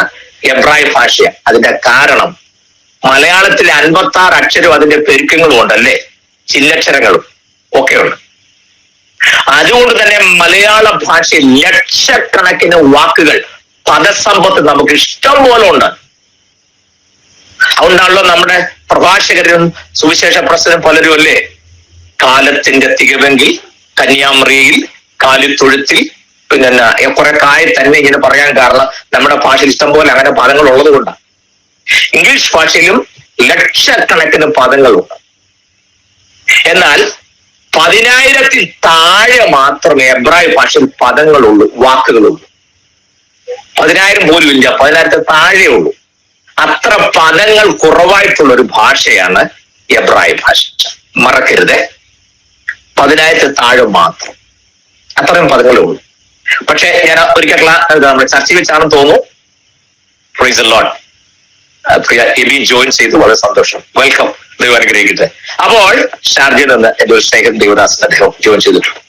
എബ്രായ ഭാഷയാണ്. അതിന്റെ കാരണം മലയാളത്തിലെ 56 അക്ഷരവും അതിന്റെ പെരുക്കങ്ങളും ഉണ്ടല്ലേ, ചില്ലക്ഷരങ്ങളും ഒക്കെ ഉണ്ട്. അതുകൊണ്ട് തന്നെ മലയാള ഭാഷയിൽ ലക്ഷക്കണക്കിന് വാക്കുകൾ, പദസമ്പത്ത് നമുക്ക് ഇഷ്ടം പോലെ ഉണ്ട്. അതുകൊണ്ടാണല്ലോ നമ്മുടെ പ്രഭാഷകരും സുവിശേഷ പ്രസംഗം പലരും അല്ലേ, കാലത്തിന്റെ തികവെങ്കിൽ കന്യാമറിയിൽ കാലിത്തൊഴുത്തിൽ, പിന്നെ കുറെ കായ തന്നെ ഇങ്ങനെ പറയാൻ കാരണം നമ്മുടെ ഭാഷയിൽ ഇഷ്ടം പോലെ അങ്ങനെ പദങ്ങൾ ഉള്ളത് കൊണ്ടാണ്. ഇംഗ്ലീഷ് ഭാഷയിലും ലക്ഷക്കണക്കിന് പദങ്ങളുണ്ട്. എന്നാൽ 10,000-ൽ താഴെ മാത്രമേ എബ്രായ ഭാഷയിൽ പദങ്ങളുള്ളൂ, വാക്കുകളുള്ളൂ. 10,000 പോലും ഇല്ല, 10,000-ൽ താഴെ ഉള്ളൂ. അത്ര പദങ്ങൾ കുറവായിട്ടുള്ള ഒരു ഭാഷയാണ് എബ്രായ ഭാഷ. മറക്കരുത്, 10,000-ൽ താഴെ മാത്രം അത്രയും പദങ്ങളേ ഉള്ളൂ. പക്ഷെ ഞാൻ ഒരിക്കൽ നമ്മുടെ ചർച്ചയിൽ വെച്ചാണെന്ന് തോന്നുന്നു. Praise the Lord. പ്രിയ എബി ജോയിൻ ചെയ്തു, വളരെ സന്തോഷം. വെൽക്കം, ദൈവം അനുഗ്രഹിക്കട്ടെ. അപ്പോൾ ഷാർജയിൽ നിന്ന് എന്റെ ഒരു സ്നേഹിതൻ ദേവദാസൻ അദ്ദേഹം ജോയിൻ ചെയ്തിട്ടുണ്ട്.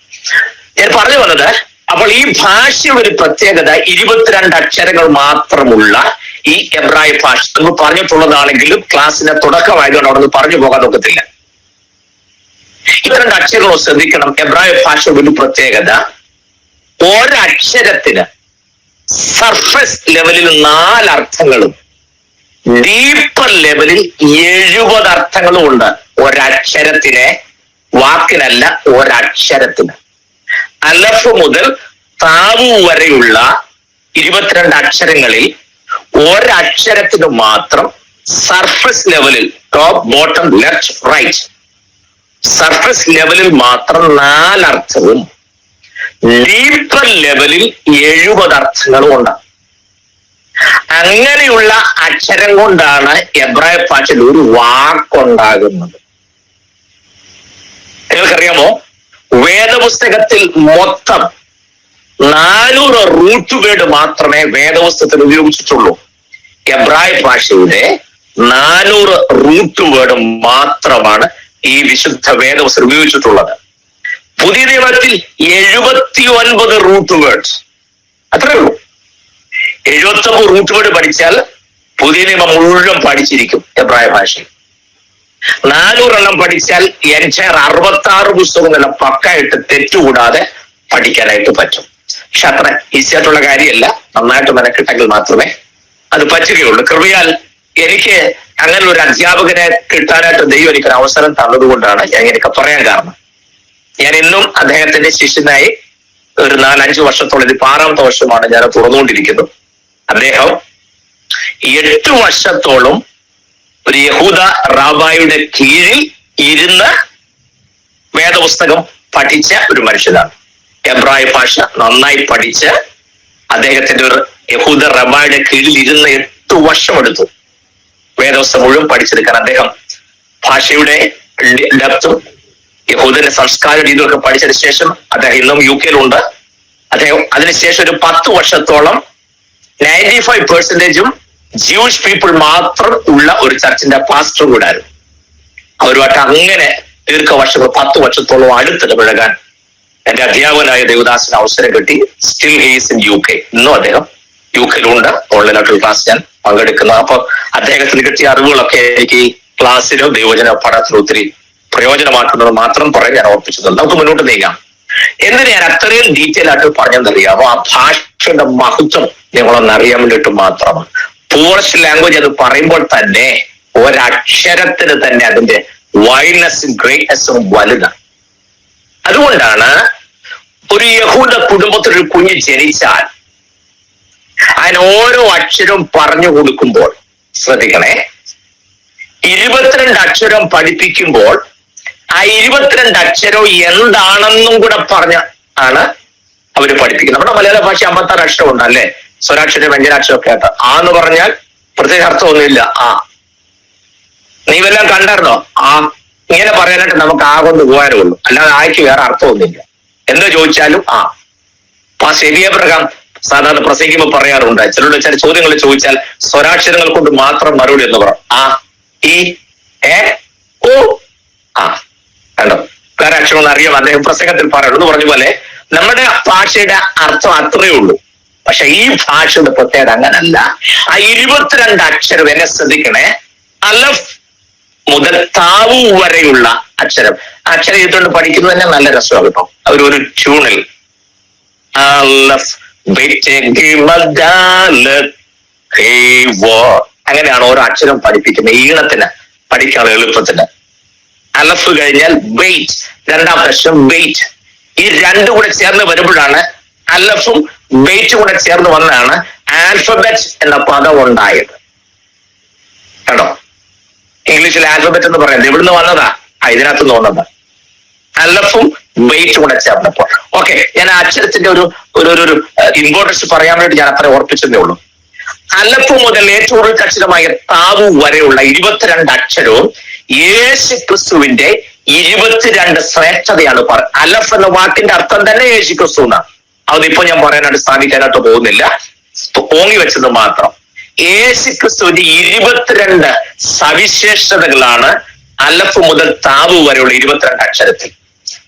ഞാൻ പറഞ്ഞു വന്നത്, അപ്പോൾ ഈ ഭാഷയുടെ ഒരു പ്രത്യേകത 22 അക്ഷരങ്ങൾ മാത്രമുള്ള ഈ എബ്രായ ഭാഷ നമ്മൾ പറഞ്ഞിട്ടുള്ളതാണെങ്കിലും ക്ലാസ്സിന്റെ തുടക്കമായതുകൊണ്ട് അവിടെ നിന്ന് പറഞ്ഞു പോകാൻ ഒക്കത്തില്ല. 22 അക്ഷരങ്ങൾ ശ്രദ്ധിക്കണം. എബ്രായ ഭാഷയുടെ ഒരു പ്രത്യേകത, ഒരക്ഷരത്തിന് സർഫസ് ലെവലിൽ 4 അർത്ഥങ്ങളും ഡീപ്പർ ലെവലിൽ 70 അർത്ഥങ്ങളും ഉണ്ട്. ഒരക്ഷരത്തിന്, വാക്കിനല്ല, ഒരക്ഷരത്തിന്. അലഫ് മുതൽ താവു വരെയുള്ള 22 അക്ഷരങ്ങളിൽ ഒരക്ഷരത്തിന് മാത്രം സർഫസ് ലെവലിൽ, top, bottom, left, right, surface ലെവലിൽ മാത്രം 4 അർത്ഥവും ഡീപ്പർ ലെവലിൽ 70 അർത്ഥങ്ങളും ഉണ്ട്. അങ്ങനെയുള്ള അക്ഷരം കൊണ്ടാണ് എബ്രായ ഭാഷയിൽ ഒരു വാക്കുണ്ടാകുന്നത്. നിങ്ങൾക്കറിയാമോ, വേദപുസ്തകത്തിൽ മൊത്തം 400 റൂട്ട് വേർഡ് മാത്രമേ വേദപുസ്തകത്തിൽ ഉപയോഗിച്ചിട്ടുള്ളൂ. എബ്രായ ഭാഷയുടെ 400 റൂട്ട് വേർഡ് മാത്രമാണ് ഈ വിശുദ്ധ വേദപുസ്തകം ഉപയോഗിച്ചിട്ടുള്ളത്. പുതിയ നിയമത്തിൽ 79 റൂട്ട് വേർഡ്സ്, അത്രേ ഉള്ളൂ. 79 റൂട്ട് വേർഡ് പഠിച്ചാൽ പുതിയ നിയമം മുഴുവൻ പഠിച്ചിരിക്കും എബ്രായ ഭാഷയിൽ. 400 പഠിച്ചാൽ എൻറ്റയർ 66 പുസ്തകങ്ങളെല്ലാം പക്കായിട്ട് തെറ്റുകൂടാതെ പഠിക്കാനായിട്ട് പറ്റും. പക്ഷെ അത്ര ഈസി ആയിട്ടുള്ള കാര്യമല്ല. നന്നായിട്ട് മെനക്കെട്ടെങ്കിൽ മാത്രമേ അത് പറ്റുകയുള്ളൂ. കൃപയാൽ എനിക്ക് അങ്ങനെ ഒരു അധ്യാപകനെ കിട്ടാനായിട്ട് ദൈവം എനിക്കൊരു അവസരം തന്നതുകൊണ്ടാണ് ഞാൻ എനിക്ക് പറയാൻ കാരണം. ഞാൻ ഇന്നും അദ്ദേഹത്തിന്റെ ശിഷ്യനായി ഒരു 4-5 വർഷത്തോളം, ഇത് 6ാമത്തെ വർഷമാണ് ഞാൻ തുറന്നുകൊണ്ടിരിക്കുന്നത്. അദ്ദേഹം 8 വർഷത്തോളം ഒരു യഹൂദ റാബായുടെ കീഴിൽ ഇരുന്ന് വേദപുസ്തകം പഠിച്ച ഒരു മനുഷ്യനാണ്. എബ്രായ ഭാഷ നന്നായി പഠിച്ച് അദ്ദേഹത്തിന്റെ ഒരു യഹൂദ റാബായുടെ കീഴിൽ ഇരുന്ന് 8 വർഷം എടുത്തു വേദപുസ്തകം മുഴുവൻ പഠിച്ചെടുക്കാൻ. അദ്ദേഹം ഭാഷയുടെ ഡെപ്തും യഹൂദന്റെ സംസ്കാര രീതികളൊക്കെ പഠിച്ചതിന് ശേഷം അദ്ദേഹം ഇന്നും UK-യിലുണ്ട്. അദ്ദേഹം അതിനുശേഷം ഒരു 10 വർഷത്തോളം 95% ജൂയിഷ് പീപ്പിൾ മാത്രം ഉള്ള ഒരു ചർച്ചിന്റെ പാസ്റ്റർ കൂടായിരുന്നു. അവരുമായിട്ട് അങ്ങനെ ദീർഘവർഷങ്ങൾ 10 വർഷത്തോളം അടുത്തിടപഴകാൻ എന്റെ അധ്യാപകനായ ദേവദാസിന് അവസരം കിട്ടി. Still he's in UK. ഇന്നും അദ്ദേഹം UK-യിലുണ്ട്. ഓൺലൈനായിട്ടുള്ള ക്ലാസ് ഞാൻ പങ്കെടുക്കുന്ന. അപ്പൊ അദ്ദേഹത്തിന് കിട്ടിയ അറിവുകളൊക്കെ എനിക്ക് ഈ ക്ലാസ്സിലോ ദൈവജന പഠനത്തിലോ ഒത്തിരി പ്രയോജനമാക്കുന്നത് മാത്രം പറയാൻ ഞാൻ ഓർപ്പിച്ചിട്ടുണ്ട്. നമുക്ക് മുന്നോട്ട് നീങ്ങാം. എന്തിന് ഞാൻ അത്രയും ഡീറ്റെയിൽ ആയിട്ട് പറഞ്ഞെന്നറിയാമോ? ആ ഭാഷയുടെ മഹത്വം നിങ്ങളൊന്ന് അറിയാൻ വേണ്ടിയിട്ട് മാത്രമാണ്. പൂർഷ് ലാംഗ്വേജ് അത് പറയുമ്പോൾ തന്നെ ഒരക്ഷരത്തിന് തന്നെ അതിന്റെ വൈഡ്നെസ്സും ഗ്രേറ്റ്നെസ്സും വലുതാണ്. അതുകൊണ്ടാണ് ഒരു യഹൂദ കുടുംബത്തിൽ ഒരു കുഞ്ഞ് ജനിച്ചാൽ അതിന് ഓരോ അക്ഷരവും പറഞ്ഞു കൊടുക്കുമ്പോൾ ശ്രദ്ധിക്കണേ, 22 അക്ഷരം പഠിപ്പിക്കുമ്പോൾ ആ 22 അക്ഷരവും എന്താണെന്നും കൂടെ പറഞ്ഞ ആണ് അവര് പഠിപ്പിക്കുന്നത്. നമ്മുടെ മലയാള ഭാഷ 56 അക്ഷരം ഉണ്ടല്ലേ, സ്വരാക്ഷരം വ്യഞ്ജനാക്ഷരം ഒക്കെ ആയിട്ട്. ആ എന്ന് പറഞ്ഞാൽ പ്രത്യേക അർത്ഥമൊന്നുമില്ല. ആ നീ വല്ലതും കണ്ടായിരുന്നോ? ആ ഇങ്ങനെ പറയാനായിട്ട് നമുക്ക് ആ കൊണ്ട് ഉപകാരമുള്ളൂ, അല്ലാതെ ആയ്ക്ക് വേറെ അർത്ഥമൊന്നുമില്ല. എന്താ ചോദിച്ചാലും ആ. ആ ശരിയ പ്രകാരം സാധാരണ പ്രസംഗിക്കുമ്പോൾ പറയാറുണ്ട്, ചിലരുടെ ചില ചോദ്യങ്ങൾ ചോദിച്ചാൽ സ്വരാക്ഷരങ്ങൾ കൊണ്ട് മാത്രം മറുപടി എന്ന് പറയും. ആ, ഈ, എ, ഓ, ആ. കണ്ടോ, വേറെ അക്ഷരം അറിയാം. അദ്ദേഹം പ്രസംഗത്തിൽ പറയുള്ളൂ എന്ന് പറഞ്ഞ പോലെ നമ്മുടെ ഭാഷയുടെ അർത്ഥം അത്രയേ ഉള്ളൂ. പക്ഷെ ഈ ഭാഷയുടെ പ്രത്യേകത അങ്ങനല്ല. ആ 22 അക്ഷരം എന്നെ ശ്രദ്ധിക്കണേ. അലഫ് മുതൽ താവു വരെയുള്ള അക്ഷരം. അക്ഷരം ചെയ്തുകൊണ്ട് പഠിക്കുന്നത് തന്നെ നല്ല രസമാണ് കേട്ടോ. അവരൊരു ട്യൂണിൽ അങ്ങനെയാണ് ഓരോ അക്ഷരം പഠിപ്പിക്കുന്നത്. ഈണത്തിന് പഠിക്കാനുള്ള എളുപ്പത്തിന്. അലഫ് കഴിഞ്ഞാൽ വെയിറ്റ്, രണ്ടാമത്തെ അക്ഷരം വെയിറ്റ്. ഈ രണ്ടും കൂടെ ചേർന്ന് വരുമ്പോഴാണ്, അലഫും വെയിറ്റും കൂടെ ചേർന്ന് വന്നാണ് ആൽഫബറ്റ് എന്ന പദം ഉണ്ടായത്. കേട്ടോ, ഇംഗ്ലീഷിൽ ആൽഫബറ്റ് എന്ന് പറയുന്നത് ഇവിടുന്ന് വന്നതാ, ഇതിനകത്ത് നിന്ന് വന്നതാ. അലഫും വെയിറ്റും കൂടെ ചേർന്നപ്പോൾ. ഓക്കെ, ഞാൻ ആ അക്ഷരത്തിന്റെ ഒരു ഇമ്പോർട്ടൻസ് പറയാൻ വേണ്ടി ഞാൻ അത്ര ഓർപ്പിച്ചതേ ഉള്ളൂ. അലഫ് മുതൽ ഏറ്റവും കൂടുതൽ അക്ഷരമായ താവു വരെയുള്ള 22 അക്ഷരവും യേശു ക്രിസ്തുവിന്റെ 22 ശ്രേഷ്ഠതയാണ്. അലഫ് എന്ന വാക്കിന്റെ അർത്ഥം തന്നെ യേശു ക്രിസ്തു എന്നാണ്. അതിപ്പോ ഞാൻ പറയാനായിട്ട് സ്ഥാപിക്കാനായിട്ട് പോകുന്നില്ല, ഓങ്ങി വെച്ചത് മാത്രം. യേശു ക്രിസ്തുവിന്റെ 22 സവിശേഷതകളാണ് അലഫ് മുതൽ താവു വരെയുള്ള 22 അക്ഷരത്തിൽ.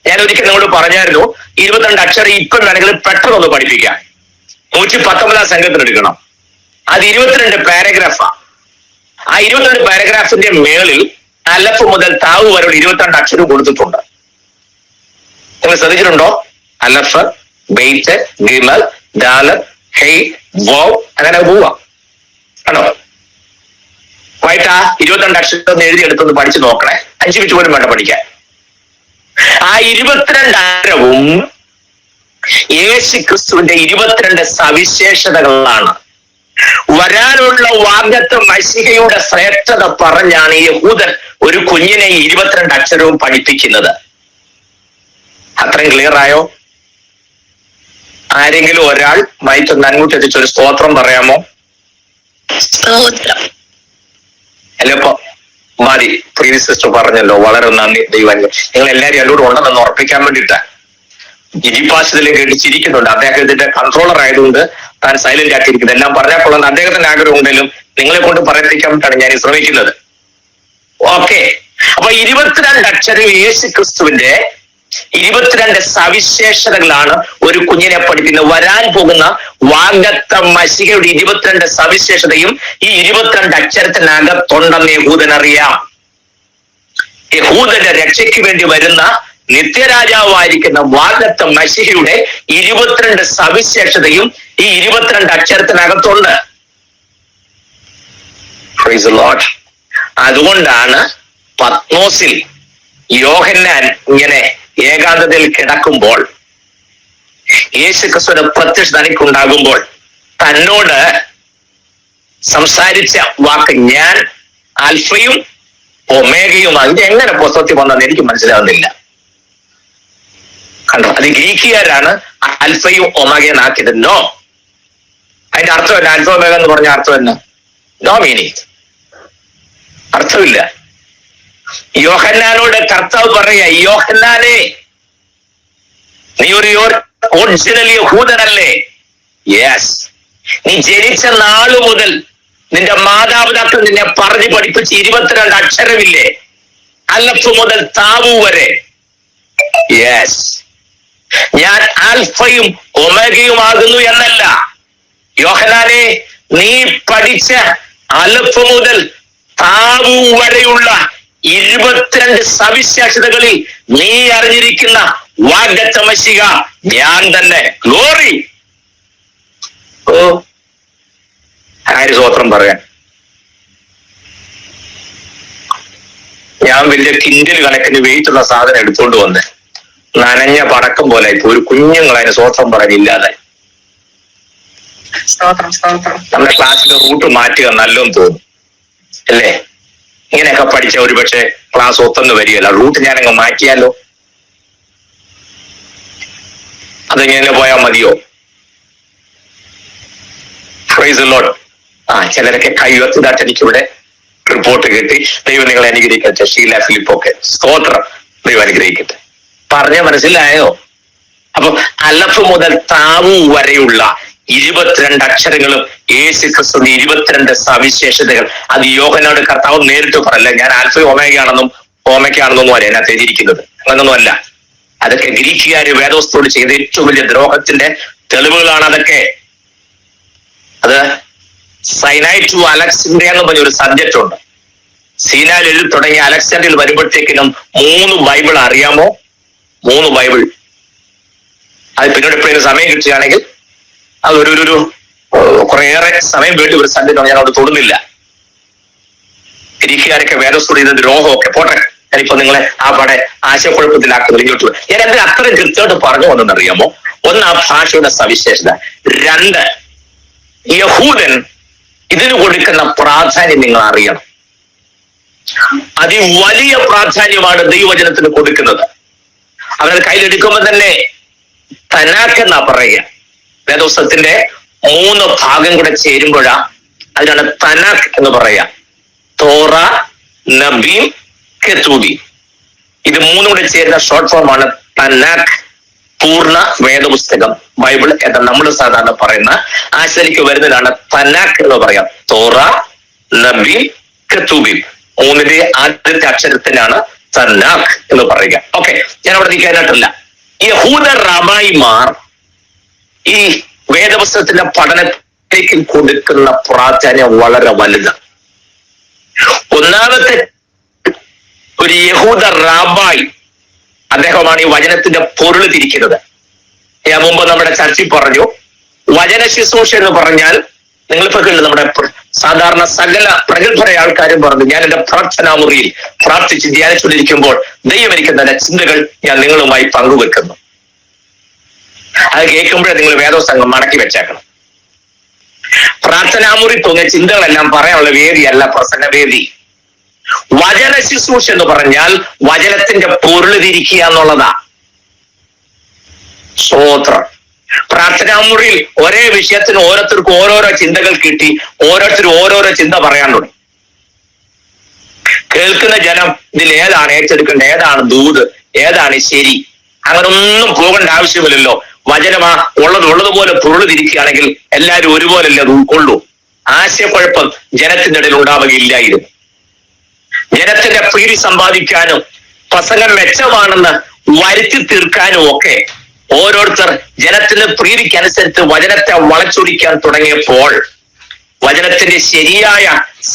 ഞാൻ ഒരിക്കൽ നിങ്ങളോട് പറഞ്ഞായിരുന്നു, 22 അക്ഷരം ഇപ്പം വേണമെങ്കിൽ പെട്ടെന്നൊന്ന് പഠിപ്പിക്കാം. 119 സംഘത്തിൽ എടുക്കണം. അത് 22 പാരഗ്രാഫാ. ആ 22 പാരഗ്രാഫിന്റെ മേളിൽ അലഫ് മുതൽ താവു വരെയുള്ള 22 അക്ഷരം കൊടുത്തിട്ടുണ്ട്. നിങ്ങൾ ശ്രദ്ധിച്ചിട്ടുണ്ടോ? അലഫ്, ബെയ്റ്റ്, ഗിമൽ, ദാല്, ഹെയ്, വോ, അങ്ങനെ പോവാ. ആണോ? വൈകിട്ട് ആ 22 അക്ഷരം എഴുതിയെടുത്തൊന്ന് പഠിച്ചു നോക്കണേ. 5 മിനിറ്റ് പോലും വേണ്ട പഠിക്കാൻ. ആ 22 അക്ഷരവും യേശു ക്രിസ്തുവിന്റെ 22 സവിശേഷതകളാണ്. വരാനുള്ള വാഗ്ദത്ത മശിഹയുടെ ശ്രേഷ്ഠത പറഞ്ഞാണ് യഹൂദൻ ഒരു കുഞ്ഞിനെ 22 അക്ഷരവും പഠിപ്പിക്കുന്നത്. അത്രയും ക്ലിയർ ആയോ? ആരെങ്കിലും ഒരാൾ മൈക്ക് നന്മൂട്ട് എത്തിച്ചൊരു സ്തോത്രം പറയാമോ? അല്ലപ്പോ മതി. പ്രീതി സിസ്റ്റർ പറഞ്ഞല്ലോ, വളരെ നന്ദി. ദൈവം നിങ്ങൾ എല്ലാവരും എന്നോട് ഉണ്ടെന്ന് ഉറപ്പിക്കാൻ വേണ്ടിയിട്ടാ. ഗിരിപാശത്തിലേക്ക് ഇടിച്ചിരിക്കുന്നുണ്ട്. അദ്ദേഹം ഇതിന്റെ കൺട്രോളർ ആയതുകൊണ്ട് താൻ സൈലന്റ് ആക്കിയിരിക്കുന്നത്. എല്ലാം പറഞ്ഞാൽ കൊള്ളുന്ന അദ്ദേഹത്തിന്റെ ആഗ്രഹം ഉണ്ടെങ്കിലും നിങ്ങളെ കൊണ്ട് പറയിപ്പിക്കാൻ വേണ്ടിയിട്ടാണ് ഞാൻ ശ്രമിക്കുന്നത്. ഓക്കെ, അപ്പൊ 22 അക്ഷരം യേശു ക്രിസ്തുവിന്റെ 22 സവിശേഷതകളാണ് ഒരു കുഞ്ഞിനെ പഠിപ്പിക്കുന്നത്. വരാൻ പോകുന്ന വാഗ്ദത്ത മശിഹയുടെ 22 സവിശേഷതയും ഈ 22 അക്ഷരത്തിനകത്തുണ്ടെന്ന് യഹൂദൻ അറിയാം. യഹൂദന്റെ രക്ഷയ്ക്ക് വേണ്ടി വരുന്ന നിത്യരാജാവായിരിക്കുന്ന വാഗ്ദത്ത മശിഹയുടെ 22 സവിശേഷതയും ഈ 22 അക്ഷരത്തിനകത്തുണ്ട്. Price the Lord. അതുകൊണ്ടാണ് പത്മോസിൽ യോഹന്നാൻ ഇങ്ങനെ ഏകാന്തതയിൽ കിടക്കുമ്പോൾ യേശു ക്രിസ്തുവിന്റെ പ്രത്യക്ഷ തനിക്കുണ്ടാകുമ്പോൾ തന്നോട് സംസാരിച്ച വാക്ക് ഞാൻ ആൽഫയും ഒമേഗയും. അതിന്റെ എങ്ങനെ പുസ്തകത്തിൽ വന്നെന്ന് എനിക്ക് മനസ്സിലാവുന്നില്ല. കണ്ടോ, അത് ഗ്രീക്കുകാരാണ് ആൽഫയും ഒമേഗയും ആക്കിയത്. നോ, അതിന്റെ അർത്ഥം തന്നെ ആൽഫ ഒമേഗ എന്ന് പറഞ്ഞ അർത്ഥം തന്നെ നോ മീനിങ്, അർത്ഥമില്ല. യോഹന്നാനോട് കർത്താവ് പറയാ, യോഹന്നാനെ നീ ഒരു ഒറിജിനൽ യഹൂദനല്ലേ? യെസ്. നീ ജനിച്ച നാളു മുതൽ നിന്റെ മാതാപിതാക്കൾ നിന്നെ പറഞ്ഞു പഠിപ്പിച്ച് 22 അക്ഷരമില്ലേ? അലഫ് മുതൽ താവു വരെ. യെസ്, ഞാൻ ആൽഫയും ഒമേഗയുമാകുന്നു എന്നല്ല. യോഹന്നാനെ, നീ പഠിച്ച അലഫ് മുതൽ താവു വരെയുള്ള 22 സവിശേഷതകളിൽ നീ അറിഞ്ഞിരിക്കുന്ന വാഗ്ദത്ത മശിഹ ഞാൻ തന്നെ. ഗ്ലോറി. ഓ, ആര് സ്വോത്രം പറയാൻ? ഞാൻ വലിയ കിൻഡിൽ കണക്കിന് വെയിറ്റ് ഉള്ള സാധനം എടുത്തോണ്ട് വന്ന് നനഞ്ഞ പടക്കം പോലെ ഇപ്പൊ ഒരു കുഞ്ഞുങ്ങളതിന് സ്വോത്രം പറഞ്ഞില്ലാതെ. നമ്മുടെ ക്ലാസ്സിലെ റൂട്ട് മാറ്റുക നല്ലോന്ന് തോന്നും അല്ലേ? ഇങ്ങനെയൊക്കെ പഠിച്ച ഒരുപക്ഷെ ക്ലാസ് ഒത്തൊന്ന് വരികയല്ല. റൂട്ട് ഞാനങ്ങ് മാറ്റിയാലോ? അതെങ്ങനെ പോയാൽ മതിയോ? Price the Lord. ചിലരൊക്കെ കൈവത്തിതായിട്ട് എനിക്കിവിടെ റിപ്പോർട്ട് കിട്ടി. ദൈവം നിങ്ങളെ അനുഗ്രഹിക്കട്ടെ. ഷീല ഫിലിപ്പൊക്കെ സ്തോത്രം. ദൈവം അനുഗ്രഹിക്കട്ടെ. പറഞ്ഞ മനസ്സിലായോ? അപ്പൊ അലഫ് മുതൽ താവു വരെയുള്ള 22 അക്ഷരങ്ങളും യേശു ക്രിസ്തുവിന്റെ 22 സവിശേഷതകൾ. അത് യോഹന്നാനോട് കർത്താവ് നേരിട്ട് പറയല്ല, ഞാൻ ആൽഫയും ഒമേഗയാണെന്നും ഓമയ്ക്കാണെന്നൊന്നും അല്ല അതിനകത്ത് എഴുതിയിരിക്കുന്നത്. അങ്ങനൊന്നും അല്ല. അതൊക്കെ ഗ്രീക്കുകാര് വേദോസ്തോട് ചെയ്ത ഏറ്റവും വലിയ ദ്രോഹത്തിന്റെ തെളിവുകളാണ് അതൊക്കെ. അത് സൈനായി ടു അലക്സാൻഡ്രിയ എന്ന് പറഞ്ഞ ഒരു സബ്ജക്റ്റ് ഉണ്ട്. സീനായിൽ എഴുതി തുടങ്ങി അലക്സാൻഡ്രിയയിൽ വരുമ്പോഴത്തേക്കിനും 3 ബൈബിൾ അറിയാമോ? 3 ബൈബിൾ. അത് പിന്നീട് എപ്പോഴും സമയം കിട്ടുകയാണെങ്കിൽ അതൊരു കുറേയേറെ സമയം വേണ്ടി ഒരു സബ്ജക്റ്റ് ഞാൻ അവിടെ തൊടുന്നില്ല. ഗ്രീക്കുകാരൊക്കെ വേദോസ്തോട് ചെയ്ത ദ്രോഹമൊക്കെ പോട്ടെ. ഞാനിപ്പോ നിങ്ങളെ ആ പാടെ ആശയക്കുഴപ്പത്തിലാക്കുന്നത് ഇങ്ങോട്ട്. ഞാൻ എന്തിനാ അത്രയും കൃത്യമായിട്ട് പറഞ്ഞു വന്നെന്നറിയാമോ? ഒന്ന്, ആ ഭാഷയുടെ സവിശേഷത. 2, യഹൂദൻ ഇതിന് കൊടുക്കുന്ന പ്രാധാന്യം നിങ്ങൾ അറിയണം. അതിവലിയ പ്രാധാന്യമാണ് ദൈവവചനത്തിന് കൊടുക്കുന്നത്. അവരുടെ കയ്യിലെടുക്കുമ്പോൾ തന്നെ തനാക്ക് എന്നാ പറയുക. വേദോസ്തവത്തിന്റെ 3 ഭാഗം കൂടെ ചേരുമ്പോഴാ അതിനാണ് തനാക്ക് എന്ന് പറയാ. തോറ, നബീം, കെത്തൂബി. ഇത് 3 കൂടെ ചേരുന്ന ഷോർട്ട് ഫോം ആണ് തനാക്ക്. പൂർണ്ണ വേദപുസ്തകം, ബൈബിൾ എന്ന് നമ്മൾ സാധാരണ പറയുന്ന ആശയിലേക്ക് വരുന്നതാണ് തനാക്ക് എന്ന് പറയാം. തോറ, നബീം, കെത്തൂബി. 3ന്റെ ആദ്യത്തെ അക്ഷരത്തിനാണ് തനാക്ക് എന്ന് പറയുക. ഓക്കെ, ഞാൻ അവിടെ നിൽക്കാനായിട്ടല്ല. യഹൂദ റാബായിമാർ ഈ വേദപുസ്തകത്തിന്റെ പഠനത്തിലേക്ക് കൊടുക്കുന്ന പ്രാധാന്യം വളരെ വലുതാണ്. ഒന്നാമത്തെ ഒരു യഹൂദ റാബായി, അദ്ദേഹമാണ് ഈ വചനത്തിന്റെ പൊരുൾ തിരിക്കുന്നത്. ഞാൻ മുമ്പ് നമ്മുടെ ചർച്ചയിൽ പറഞ്ഞു, വചന ശുശ്രൂഷ എന്ന് പറഞ്ഞാൽ നിങ്ങളിപ്പോ കേട്ടു, നമ്മുടെ സാധാരണ സകല പ്രഗത്ഭരായ ആൾക്കാരും പറഞ്ഞു, ഞാൻ എന്റെ പ്രാർത്ഥനാമുറിയിൽ പ്രാർത്ഥിച്ച് ധ്യാനിച്ചുകൊണ്ടിരിക്കുമ്പോൾ ദൈവം എനിക്ക് നല്ല ചിന്തകൾ ഞാൻ നിങ്ങളുമായി പങ്കുവെക്കുന്നു. അത് കേൾക്കുമ്പോഴേ നിങ്ങൾ വേദോസ്തകം മടക്കി വെച്ചേക്കണം. പ്രാർത്ഥനാമുറി തോന്നിയ ചിന്തകളെല്ലാം പറയാനുള്ള വേദിയല്ല പ്രസംഗവേദി. വചന ശുശ്രൂഷ എന്ന് പറഞ്ഞാൽ വചനത്തിന്റെ പൊരുൾ തിരിക്കുക എന്നുള്ളതാ. സ്തോത്രം. പ്രാർത്ഥനാമുറിയിൽ ഒരേ വിഷയത്തിന് ഓരോരുത്തർക്കും ഓരോരോ ചിന്തകൾ കിട്ടി, ഓരോരുത്തരും ഓരോരോ ചിന്ത പറയാൻ തുടങ്ങി. കേൾക്കുന്ന ജനം ഇതിൽ ഏതാണ് ഏറ്റെടുക്കേണ്ടത്, ഏതാണ് ദൂത്, ഏതാണ് ശരി, അങ്ങനൊന്നും പോകേണ്ട ആവശ്യമില്ലല്ലോ. വചനമാ ഉള്ളതുപോലെ പൊരുൾ തിരിക്കുകയാണെങ്കിൽ എല്ലാവരും ഒരുപോലല്ലേ അത് ഉൾക്കൊള്ളൂ. ആശയക്കുഴപ്പം ജനത്തിന്റെ ഇടയിൽ ഉണ്ടാവുകയില്ലായിരുന്നു. ജനത്തിന്റെ പ്രീതി സമ്പാദിക്കാനും പ്രസംഗം മെച്ചമാണെന്ന് വരുത്തി തീർക്കാനും ഒക്കെ ഓരോരുത്തർ ജനത്തിന്റെ പ്രീതിക്കനുസരിച്ച് വചനത്തെ വളച്ചൊടിക്കാൻ തുടങ്ങിയപ്പോൾ വചനത്തിന്റെ ശരിയായ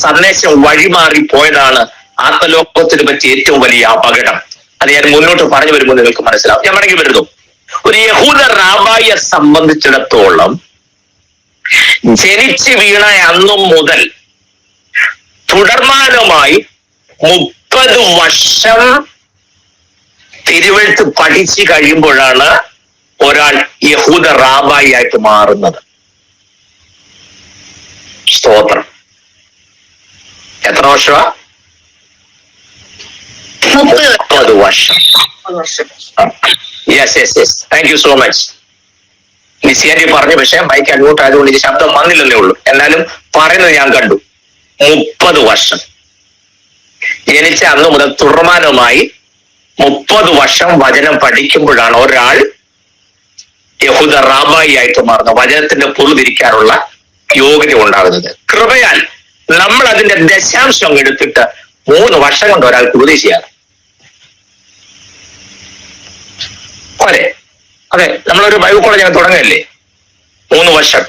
സന്ദേശം വഴിമാറിപ്പോയതാണ് ആത്മലോകത്തിന് പറ്റിയ ഏറ്റവും വലിയ അപകടം. അത് ഞാൻ മുന്നോട്ട് പറഞ്ഞു വരുമ്പോൾ നിങ്ങൾക്ക് മനസ്സിലാവും. ഞാൻ മടങ്ങി വരുന്നു. ഒരു യഹൂദ റാബായിയെ സംബന്ധിച്ചിടത്തോളം ജനിച്ചു വീണ അന്നു മുതൽ തുടർമാനമായി 30 വർഷം തിരുവെഴുത്ത് പഠിച്ചു കഴിയുമ്പോഴാണ് ഒരാൾ യഹൂദ റാബായി ആയിട്ട് മാറുന്നത്. സ്തോത്രം. എത്ര വർഷമാ? 30 വർഷം. Yes. Thank you so much. നിശ്ചയാരി പറഞ്ഞ പക്ഷേ മൈക്ക് അങ്ങോട്ട് ആയതുകൊണ്ട് ഈ ശബ്ദം വന്നില്ലെന്നേ ഉള്ളൂ. എന്നാലും പറയുന്നത് ഞാൻ കണ്ടു. 30 വർഷം. ജനിച്ച അന്ന് മുതൽ തുടർമാനമായി 30 വർഷം വചനം പഠിക്കുമ്പോഴാണ് ഒരാൾ യഹൂദ റാബായി ആയിട്ട് മാറുന്നത്. വചനത്തിന്റെ പൊരുതിരിക്കാനുള്ള യോഗ്യത ഉണ്ടാകുന്നത്. കൃപയാൽ നമ്മൾ അതിന്റെ ദശാംശം എടുത്തിട്ട് 3 വർഷം കൊണ്ട് ഒരാൾക്ക് ഉപദേശിയാണ്. അതെ അതെ, നമ്മളൊരു ബൈബിൾ കോളേജ് തുടങ്ങല്ലേ, 3 വർഷം,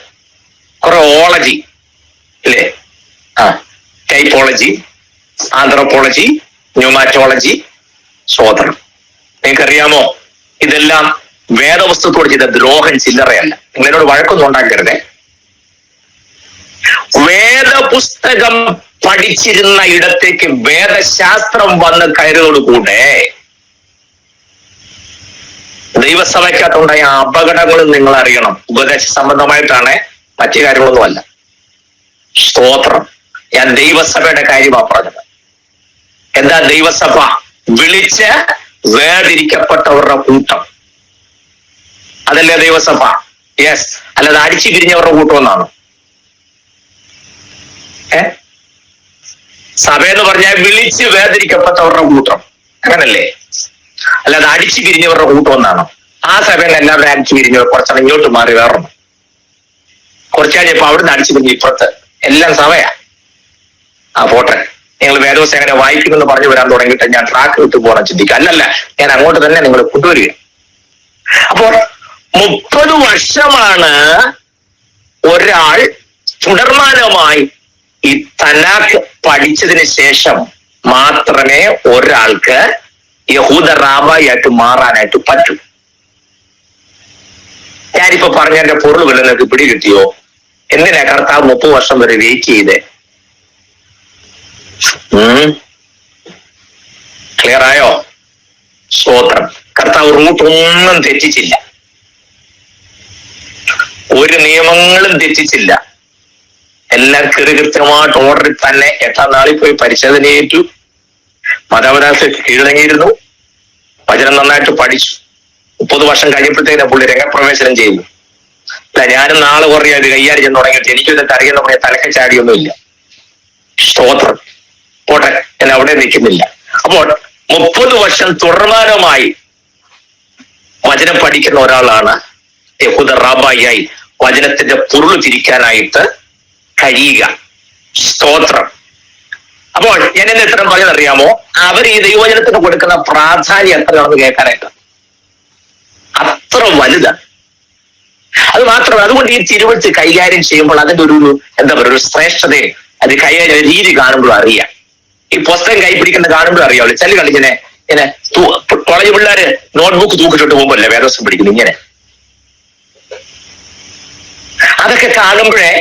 കുറെ ഓളജി അല്ലേ, ടൈപ്പോളജി, ആന്ത്രോപോളജി, ന്യൂമാറ്റോളജി, സ്വോത്രം. നിങ്ങൾക്കറിയാമോ, ഇതെല്ലാം വേദവസ്തുത്തോട് ചെയ്ത ദ്രോഹം ചില്ലറയല്ല. നിങ്ങളോട് വഴക്കൊന്നും ഉണ്ടാക്കരുതേ. വേദപുസ്തകം പഠിച്ചിരുന്ന ഇടത്തേക്ക് വേദശാസ്ത്രം വന്ന് കയറിയോടുകൂടെ ദൈവസഭയ്ക്കകത്തുണ്ടായ അപകടങ്ങളും നിങ്ങൾ അറിയണം. ഉപദേശ സംബന്ധമായിട്ടാണ്, മറ്റു കാര്യങ്ങളൊന്നുമല്ല. സ്തോത്രം. ഞാൻ ദൈവസഭയുടെ കാര്യമാണ് പറഞ്ഞത്. എന്താ ദൈവസഭ? വിളിച്ച് വേർതിരിക്കപ്പെട്ടവരുടെ കൂട്ടം, അതല്ലേ ദൈവസഭ? യെസ്. അല്ലാതെ അടിച്ചു പിരിഞ്ഞവരുടെ കൂട്ടം എന്നാണ് സഭയെന്ന് പറഞ്ഞാൽ വിളിച്ച് വേർതിരിക്കപ്പെട്ടവരുടെ കൂട്ടം, അങ്ങനല്ലേ? അല്ലാതെ അടിച്ചു പിരിഞ്ഞവരുടെ കൂട്ടം എന്നാണ്. ആ സഭയിൽ എല്ലാവരും അടിച്ചു പിരിഞ്ഞവർ കുറച്ചാണ് ഇങ്ങോട്ട് മാറി വേറൊന്നും. കുറച്ചാഴ്ചപ്പോ അവിടുന്ന് അടിച്ചു പിരിഞ്ഞ് ഇപ്പുറത്ത് എല്ലാം സഭയാ. പോട്ടെ, നിങ്ങൾ വേദോസ് എങ്ങനെ വായിക്കുമെന്ന് പറഞ്ഞു വരാൻ തുടങ്ങിയിട്ട് ഞാൻ ട്രാക്ക് വിട്ടു പോകണം ചിന്തിക്കുക. അല്ലല്ല, ഞാൻ അങ്ങോട്ട് തന്നെ നിങ്ങൾ കൊണ്ടുവരിക. അപ്പോൾ 30 വർഷമാണ് ഒരാൾ തുടർമാനമായി ഈ തനാക്ക് പഠിച്ചതിന് ശേഷം മാത്രമേ ഒരാൾക്ക് യഹൂദ റാബായിട്ട് മാറാനായിട്ട് പറ്റൂ. ഞാനിപ്പോ പറഞ്ഞതിന്റെ പൊരുൾ വല്ല നിങ്ങൾക്ക് പിടി കിട്ടിയോ? എന്തിനാ കർത്താവ് 30 വർഷം വരെ വെയിറ്റ് ചെയ്തേ? ക്ലിയർ ആയോ? സ്തോത്രം. കർത്താവ് റൂട്ട് ഒന്നും തെറ്റിച്ചില്ല, ഒരു നിയമങ്ങളും തെറ്റിച്ചില്ല. എല്ലാം കൃത്യമായിട്ട് ഓർഡറിൽ തന്നെ 8-ാം നാളിൽ പോയി പരിശോധനയേറ്റു, മതവരാസക്ക് കീഴടങ്ങിയിരുന്നു, വചനം നന്നായിട്ട് പഠിച്ചു. 30 വർഷം കഴിഞ്ഞപ്പോഴത്തേക്കും പുള്ളി രംഗപ്രവേശനം ചെയ്തു. അല്ല, ഞാനും നാളെ കുറേ അത് കൈകാര്യം ചെന്ന് തുടങ്ങിയിട്ട് എനിക്കിതൊക്കെ അറിയുന്ന പറഞ്ഞ തലക്ക ചാടിയൊന്നുമില്ല. സ്തോത്രം. പോട്ടെ, ഞാൻ അവിടെ നിൽക്കുന്നില്ല. അപ്പോൾ 30 വർഷം തുടർമാനമായി വചനം പഠിക്കുന്ന ഒരാളാണ് യഹൂദ റാബായി വചനത്തിന്റെ പൊരുൾ തിരിക്കാനായിട്ട് കഴിയുക. സ്തോത്രം. അപ്പോൾ ഞാൻ എന്നെ ഇത്രയും പറഞ്ഞതറിയാമോ? അവർ ഈ ദൈവവചനത്തിന് കൊടുക്കുന്ന പ്രാധാന്യം എത്രയാണെന്ന് കേൾക്കാനായിട്ട് അത്ര വലുതാണ്. അത് മാത്രമല്ല, അതുകൊണ്ട് ഈ തിരുവഴുത്ത് കൈകാര്യം ചെയ്യുമ്പോൾ അതിന്റെ ഒരു എന്താ പറയുക, ഒരു ശ്രേഷ്ഠതയെ അത് കൈകാര്യം രീതി കാണുമ്പോഴും അറിയാം. ഈ പുസ്തകം കൈ പിടിക്കുന്ന കാണുമ്പോഴും അറിയാമല്ലോ. ചില കളിങ്ങനെ ഇങ്ങനെ കോളേജ് പിള്ളേര് നോട്ട്ബുക്ക് തൂക്കിച്ചിട്ട് പോകുമ്പോഴല്ലേ വേദോസം പിടിക്കുന്നു ഇങ്ങനെ. അതൊക്കെ കാണുമ്പോഴേ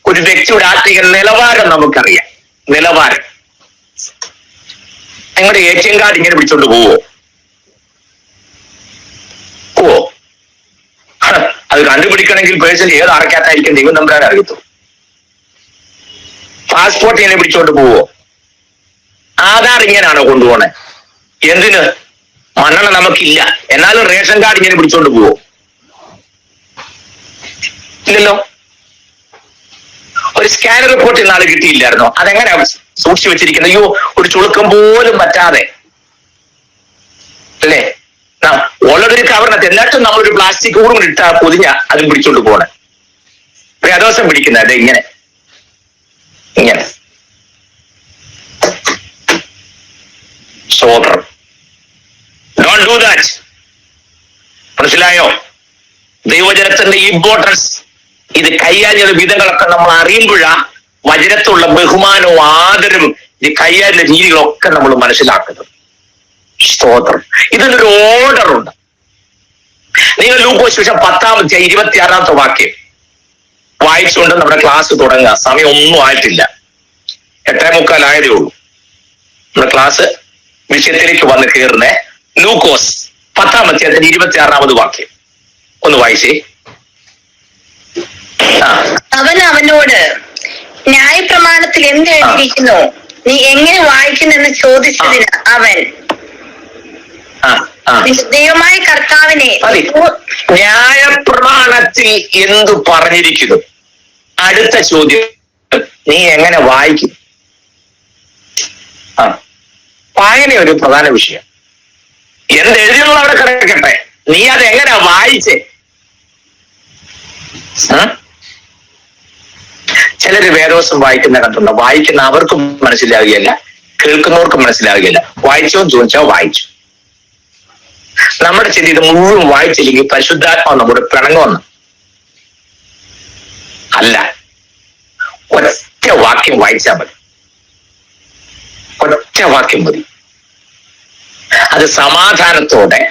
ഒരു വ്യക്തിയുടെ ആത്മീയ നിലവാരം നമുക്കറിയാം. നിലവാരം. നിങ്ങളുടെ ATM കാർഡ് ഇങ്ങനെ പിടിച്ചോണ്ട് പോവോ? അത് കണ്ടുപിടിക്കണമെങ്കിൽ പേഴ്സൺ ഏത് അറക്കാത്തായിരിക്കും ദൈവം നമ്പരാൻ അറിയത്തു. പാസ്പോർട്ട് ഇങ്ങനെ പിടിച്ചോണ്ട് പോവോ? ആധാർ ഇങ്ങനെയാണോ കൊണ്ടുപോണേ? എന്തിന്? മണ്ണെണ്ണ നമുക്കില്ല, എന്നാലും റേഷൻ കാർഡ് ഇങ്ങനെ പിടിച്ചോണ്ട് പോവോ? ഇല്ലല്ലോ. ഒരു സ്കാനർ റിപ്പോർട്ട് ഇന്നാൾ കിട്ടിയില്ലായിരുന്നോ? അതെങ്ങനെ സൂക്ഷിച്ചു വെച്ചിരിക്കുന്നത്? അയ്യോ, ഒരു ചുളുക്കം പോലും പറ്റാതെ അല്ലേ? ഉള്ളതൊരു കവറിനകത്ത് എന്നിട്ടും നമ്മളൊരു പ്ലാസ്റ്റിക് കൂറും ഇട്ടാ പൊതിഞ്ഞ അതും പിടിച്ചോണ്ട് പോണേ. വേദോസം പിടിക്കുന്നത് അതെ ഇങ്ങനെ ഇങ്ങനെ. സ്തോത്രം. Don't do that. മനസ്സിലായോ? ദൈവവചനത്തിന്റെ ഇമ്പോർട്ടൻസ്, ഇത് കൈകാര്യം വിധങ്ങളൊക്കെ നമ്മൾ അറിയുമ്പോഴാ വചനത്തുള്ള ബഹുമാനവും ആദരവും ഇത് കൈകാര്യ രീതികളൊക്കെ നമ്മൾ മനസ്സിലാക്കുന്നത്. സ്തോത്രം. ഇതിനൊരു ഓർഡർ ഉണ്ട്. നിങ്ങൾ ലൂക്കോസ് സുവിശേഷം 10-ാമത്തെ 26-ാമത്തെ വാക്യം വായിച്ചുകൊണ്ട് നമ്മുടെ ക്ലാസ് തുടങ്ങുക. സമയം ഒന്നും ആയിട്ടില്ല, 8:45 ആയതേ ഉള്ളൂ. നമ്മുടെ ക്ലാസ് വിഷയത്തിലേക്ക് വന്ന് കയറുന്നേ. ലൂക്കോസ് 10-ാമത്തെ 26-ാമത് വാക്യം ഒന്ന് വായിച്ചേ. അവൻ അവനോട്, ന്യായപ്രമാണത്തിൽ എന്ത് എഴുതിയിരിക്കുന്നു, നീ എങ്ങനെ വായിക്കുന്നെന്ന് ചോദിച്ചതിന് അവൻ, ദൈവമായ കർത്താവിനെ. ന്യായപ്രമാണത്തിൽ എന്തു പറഞ്ഞിരിക്കുന്നു? അടുത്ത ചോദ്യം, നീ എങ്ങനെ വായിക്കും? വായന ഒരു പ്രധാന വിഷയം. എന്തെഴുതിയുള്ള അവിടെ കിടക്കട്ടെ, നീ അത് എങ്ങനെ വായിച്ചേ? ചിലര് വേദോസം വായിക്കുന്ന കണ്ടുണ്ട്. വായിക്കുന്ന അവർക്കും മനസ്സിലാവുകയല്ല, കേൾക്കുന്നവർക്കും മനസ്സിലാവുകയില്ല. വായിച്ചോ ചോദിച്ചോ വായിച്ചു. നമ്മുടെ ചിന്ത ഇത് മുഴുവൻ വായിച്ചില്ലെങ്കിൽ പരിശുദ്ധാത്മാവ് നമ്മുടെ പിണങ്ങുമെന്ന്. അല്ല, ഒറ്റ വാക്യം വായിച്ചാൽ മതി, ഒറ്റ വാക്യം മതി. അത് സമാധാനത്തോടെ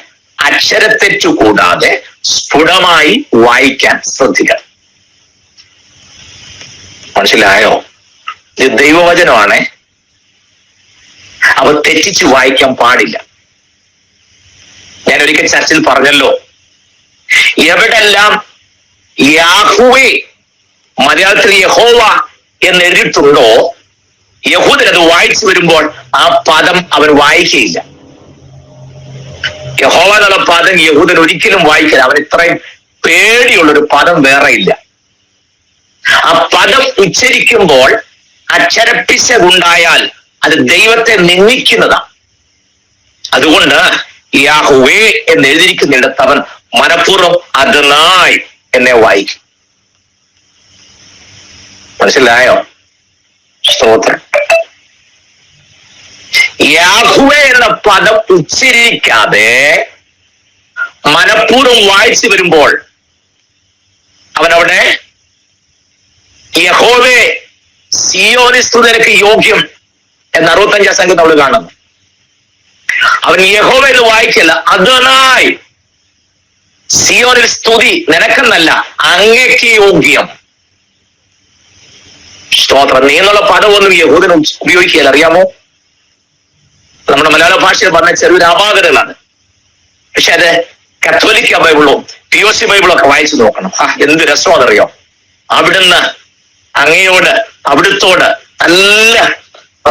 അക്ഷരത്തെറ്റു കൂടാതെ സ്ഫുടമായി വായിക്കാൻ ശ്രദ്ധിക്കണം. മനസ്സിലായോ? ഇത് ദൈവവചനമാണ്. അവ തെറ്റിച്ച് വായിക്കാൻ പാടില്ല. ഞാൻ ഒരിക്കൽ ചർച്ചിൽ പറഞ്ഞല്ലോ, എവിടെല്ലാം യാഹുവേ മലയാളത്തിൽ യഹോവ എന്ന് എഴുതിയിട്ടുണ്ടോ, യഹൂദൻ അത് വായിച്ചു വരുമ്പോൾ ആ പദം അവൻ വായിക്കുകയില്ല. യഹോവ എന്നുള്ള പദം യഹൂദൻ ഒരിക്കലും വായിക്കില്ല. അവൻ ഇത്രയും പേടിയുള്ളൊരു പദം വേറെ ഇല്ല. ആ പദം ഉച്ചരിക്കുമ്പോൾ അക്ഷരപ്പിശകുണ്ടായാൽ അത് ദൈവത്തെ നിന്ദിക്കുന്നതാണ്. അതുകൊണ്ട് യാഹുവേ എന്ന് എഴുതിയിരിക്കുന്നിടത്ത് അവൻ മനഃപൂർവ്വം അദനായ് എന്നെ വായിക്കും. മനസ്സിലായോ? സ്തോത്രം. യാഹുവേ എന്ന പദം ഉച്ചരിക്കാതെ മനഃപൂർവ്വം വായിച്ചു വരുമ്പോൾ അവനവിടെ യഹോവേ സിയോനിൽ സ്തുതിക്ക് യോഗ്യം എന്ന 65 സംഘം നമ്മൾ കാണുന്നു. അവൻ യഹോവ എന്ന് വായിക്കല്ല, അദനായ് സിയോനിൽ സ്തുതി നിനക്കെന്നല്ല അങ്ങേക്ക് യോഗ്യം. സ്തോത്രം. നീ എന്നുള്ള പദമൊന്നും യഹൂദൻ ഉപയോഗിക്കുകയല്ല, അറിയാമോ? നമ്മുടെ മലയാള ഭാഷയിൽ പറഞ്ഞ ചെറിയൊരു അപാകതകളാണ്. പക്ഷെ അത് കത്തോലിക്ക ബൈബിളും POC ബൈബിളും ഒക്കെ വായിച്ചു നോക്കണം. എന്ത് രസമാണെന്നറിയോ? അവിടുന്ന് അങ്ങയോട് അവിടുത്തോട് നല്ല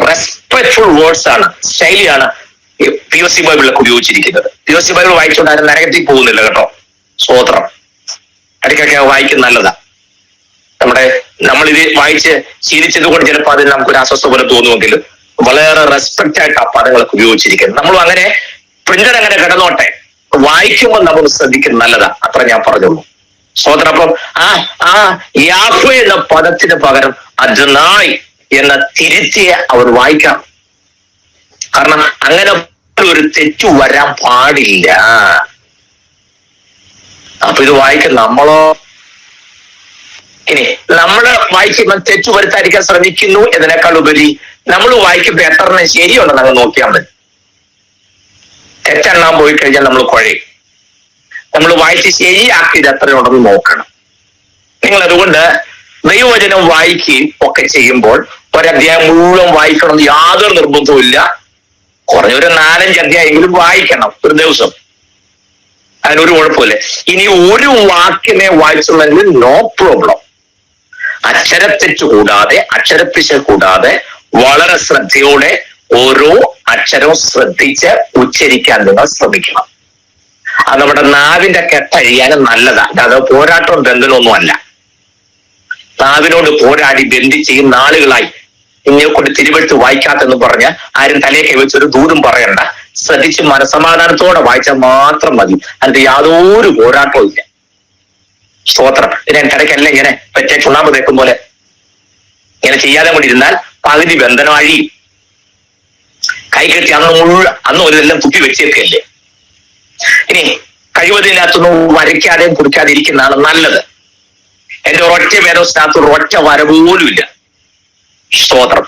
റെസ്പെക്ട്ഫുൾ വേർഡ്സ് ആണ്, ശൈലിയാണ് POC ബൈബിളിലൊക്കെ ഉപയോഗിച്ചിരിക്കുന്നത്. POC ബൈബിൾ വായിച്ചുകൊണ്ട് ആരും നരകത്തിൽ പോകുന്നില്ല കേട്ടോ. സ്തോത്രം. ഇടയ്ക്കൊക്കെ വായിക്കുന്ന നല്ലതാ. നമ്മളിത് വായിച്ച് ശീലിച്ചത് കൊണ്ട് ചിലപ്പോൾ അതിൽ നമുക്കൊരു അസ്വസ്ഥ പോലെ തോന്നുമെങ്കിലും വളരെ റെസ്പെക്റ്റ് ആയിട്ട് ആ പദങ്ങളൊക്കെ ഉപയോഗിച്ചിരിക്കുന്നത്. നമ്മളും അങ്ങനെ പ്രിന്റർ അങ്ങനെ കിടന്നോട്ടെ, വായിക്കുമ്പോൾ നമ്മൾ ശ്രദ്ധിക്കുന്നത് നല്ലതാ. അത്ര ഞാൻ പറഞ്ഞുള്ളൂ. സ്തോത്രം. അപ്പം ആ യാഹ്വേ എന്ന പദത്തിന് പകരം അദനായ് എന്ന തിരുത്തിയെ അവർ വായിക്കാം. കാരണം അങ്ങനെ ഒരു തെറ്റു വരാൻ പാടില്ല. അപ്പൊ ഇത് വായിക്കും നമ്മളോ? ഇനി നമ്മള് വായിക്കുമ്പോൾ തെറ്റു വരുത്താതിരിക്കാൻ ശ്രമിക്കുന്നു എന്നതിനേക്കാൾ ഉപരി നമ്മൾ വായിക്കുമ്പോൾ എത്ര ശരിയുണ്ടെന്ന് അങ്ങ് നോക്കിയാൽ മതി. തെറ്റെണ്ണാൻ പോയി കഴിഞ്ഞാൽ നമ്മൾ കുഴയും. നമ്മൾ വായിച്ച് ശരിയാക്കിയത് എത്രയുണ്ടെന്ന് നോക്കണം. നിങ്ങൾ അതുകൊണ്ട് ദൈവവചനം വായിക്കുകയും ഒക്കെ ചെയ്യുമ്പോൾ ഒരധ്യായം മുഴുവൻ വായിക്കണം എന്ന് യാതൊരു നിർബന്ധവും ഇല്ല. കുറഞ്ഞൊരു 4-5 അധ്യായമെങ്കിലും വായിക്കണം ഒരു ദിവസം. അതിനൊരു കുഴപ്പമില്ല. ഇനി ഒരു വാക്യമേ വായിച്ചുള്ളെങ്കിൽ നോ പ്രോബ്ലം. അക്ഷരത്തെറ്റ് കൂടാതെ അക്ഷരപ്പിശ കൂടാതെ വളരെ ശ്രദ്ധയോടെ ഓരോ അക്ഷരവും ശ്രദ്ധിച്ച് ഉച്ചരിക്കാൻ നിങ്ങൾ ശ്രമിക്കണം. അത് നമ്മുടെ നാവിന്റെ കെട്ടഴിയാനും നല്ലതാണ്. അത് പോരാട്ടവും ബന്ധനമൊന്നും അല്ല. നാവിനോട് പോരാടി ബന്ധിച്ച് ഈ നാളുകളായി ഇങ്ങനെ കൊണ്ട് തിരുവെടുത്ത് വായിക്കാത്തെന്ന് പറഞ്ഞ് ആരും തലയെ കൈവച്ചൊരു ദൂരം പറയണ്ട. ശ്രദ്ധിച്ച് മനസമാധാനത്തോടെ വായിച്ചാൽ മാത്രം മതി. അതിന്റെ യാതൊരു പോരാട്ടവും ഇല്ല. സ്തോത്രം. ഞാൻ ഇടയ്ക്കല്ല ഇങ്ങനെ പറ്റിയ ചുണ്ണാമ്പ് തേക്കും പോലെ ഇങ്ങനെ ചെയ്യാതെ കൊണ്ടിരുന്നാൽ പകുതി ബന്ധനം അഴിയും. കൈ കെട്ടി അന്ന് ഒരെല്ലാം തുപ്പി വെച്ചേക്കല്ലേ. ഇനി കഴിവതിനകത്തൊന്നും വരയ്ക്കാതെയും കുടിക്കാതെ ഇരിക്കുന്നതാണ് നല്ലത്. എന്റെ ഒരൊറ്റ വേദോസിനകത്ത് ഒരൊറ്റ വര പോലും ഇല്ല. സ്തോത്രം.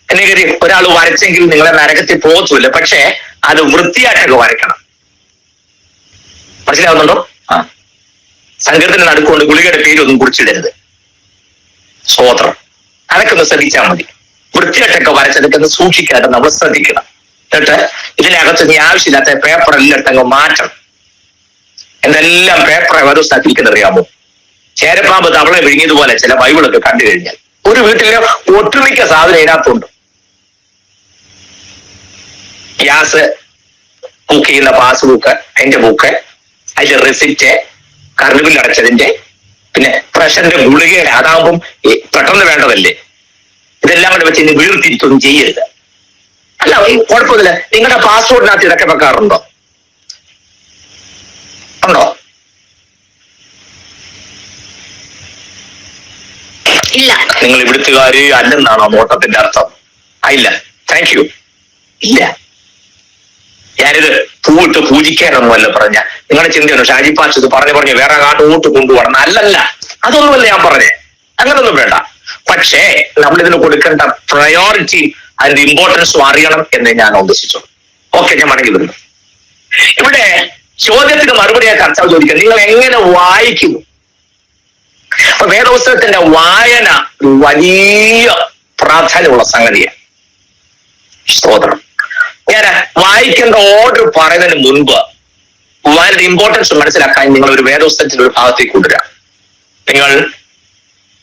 എന്നെ കരുതി ഒരാൾ വരച്ചെങ്കിൽ നിങ്ങളെ നരകത്തിൽ പോകത്തുമില്ല. പക്ഷെ അത് വൃത്തിയായിട്ടൊക്കെ വരയ്ക്കണം. മനസ്സിലാവുന്നുണ്ടോ? സങ്കീർത്തന നടുക്കൊണ്ട് ഗുളികയുടെ പേരൊന്നും കുറിച്ചിടരുത്. സ്തോത്രം. അതൊക്കെ ഒന്ന് ശ്രദ്ധിച്ചാൽ മതി. വൃത്തിയായിട്ടൊക്കെ വരച്ചതൊക്കെ ഒന്ന് സൂക്ഷിക്കാതെ നമ്മൾ ശ്രദ്ധിക്കണം. എന്നിട്ട് ഇതിനകത്ത് നീ ആവശ്യമില്ലാത്ത പേപ്പർ എല്ലായിടത്തങ്ങ് മാറ്റണം. എന്തെല്ലാം പേപ്പർ വേദോസിനകത്തിരിക്കുന്നത് അറിയാമോ? ചേരപ്പാമ്പ് തവളെ വിഴുങ്ങിയതുപോലെ ചില ബൈബിളൊക്കെ കണ്ടു കഴിഞ്ഞാൽ ഒരു വീട്ടിലെ ഒട്ടുമിക്ക സാധനം ഇതിനകത്തുണ്ട്. ഗ്യാസ് ബുക്ക് ചെയ്യുന്ന പാസ്ബുക്ക്, അതിന്റെ ബുക്ക്, അതിന്റെ റെസിപ്റ്റ്, കറണ്ട് ബില്ല് അടച്ചതിന്റെ, പിന്നെ പ്രഷറിന്റെ ഗുളികയുടെ, അതാകുമ്പം പെട്ടെന്ന് വേണ്ടതല്ലേ. ഇതെല്ലാം കൂടെ വെച്ച് ഇനി വീർത്തിരിക്കൊന്നും ചെയ്യരുത്. അല്ല, കുഴപ്പമില്ല. നിങ്ങളുടെ പാസ്പോർട്ടിനകത്ത് ഇതൊക്കെ വെക്കാറുണ്ടോ? ഉണ്ടോ? ഇല്ല. നിങ്ങൾ ഇവിടുത്തുകാര് അല്ലെന്നാണോ നോട്ടത്തിന്റെ അർത്ഥം? ഇല്ല, താങ്ക് യു. ഇല്ല. ഞാനിത് പൂവിട്ട് പൂജിക്കാനൊന്നുമല്ല പറഞ്ഞ. നിങ്ങളുടെ ചിന്തയാണ് ഷാജി പാസ് ഇത് പറഞ്ഞ് വേറെ കാട്ടോട്ട് കൊണ്ടുപോകണം. അല്ലല്ല, അതൊന്നുമല്ല ഞാൻ പറഞ്ഞേ. അങ്ങനൊന്നും വേണ്ട. പക്ഷേ നമ്മളിതിന് കൊടുക്കേണ്ട പ്രയോറിറ്റി, അതിന്റെ ഇമ്പോർട്ടൻസും അറിയണം എന്ന് ഞാൻ ഉദ്ദേശിച്ചു. ഓക്കെ, ഞാൻ മടങ്ങി വരുന്നു. ഇവിടെ ചോദ്യത്തിന് മറുപടിയായി കർത്താവ് ചോദിക്കുക, നിങ്ങൾ എങ്ങനെ വായിക്കുന്നു? അപ്പൊ വേദപുസ്തകത്തിന്റെ വായന ഒരു വലിയ പ്രാധാന്യമുള്ള സംഗതിയാണ്. സ്തോത്രം. ഞാൻ വായിക്കേണ്ട ഓർഡർ പറയുന്നതിന് മുൻപ് വായനയുടെ ഇമ്പോർട്ടൻസ് മനസ്സിലാക്കാൻ നിങ്ങൾ ഒരു വേദപുസ്തകത്തിന്റെ ഒരു ഭാഗത്തേക്ക് കൊണ്ടുവരാം. നിങ്ങൾ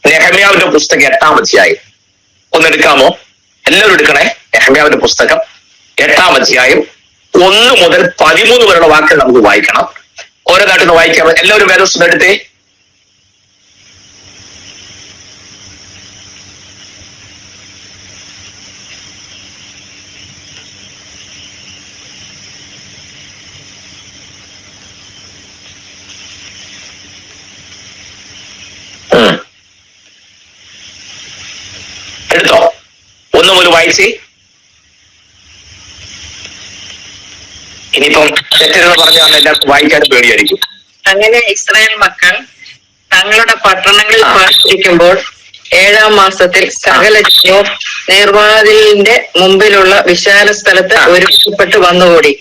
നെഹമ്യാവിന്റെ പുസ്തകം 8-ാം അധ്യായം ഒന്നെടുക്കാമോ? എല്ലാവരും എടുക്കണേ. നെഹമ്യാവിന്റെ പുസ്തകം 8-ാം അധ്യായം 1 മുതൽ 13 വരെയുള്ള വാക്കുകൾ നമുക്ക് വായിക്കണം. ഓരോ നാട്ടിൽ നിന്ന് വായിക്കാം. എല്ലാവരും വേദപുസ്തകം എടുത്തേ. എടുത്തോ? 1 മുതൽ വായിച്ചേ. ഇനിയിപ്പം തെറ്റെന്ന് പറഞ്ഞു തന്നെ എല്ലാവർക്കും വായിക്കാനും പേടിയായിരിക്കും. അങ്ങനെ ഇസ്രായേൽ മക്കൾ തങ്ങളുടെ പട്ടണങ്ങളിൽ പാർപ്പിക്കുമ്പോൾ 7-ാം മാസത്തിൽ സകല ജനവും നീർവാതിലിന്റെ മുമ്പിലുള്ള വിശാല സ്ഥലത്ത് ഒരുക്കപ്പെട്ട് വന്നുകൂടി.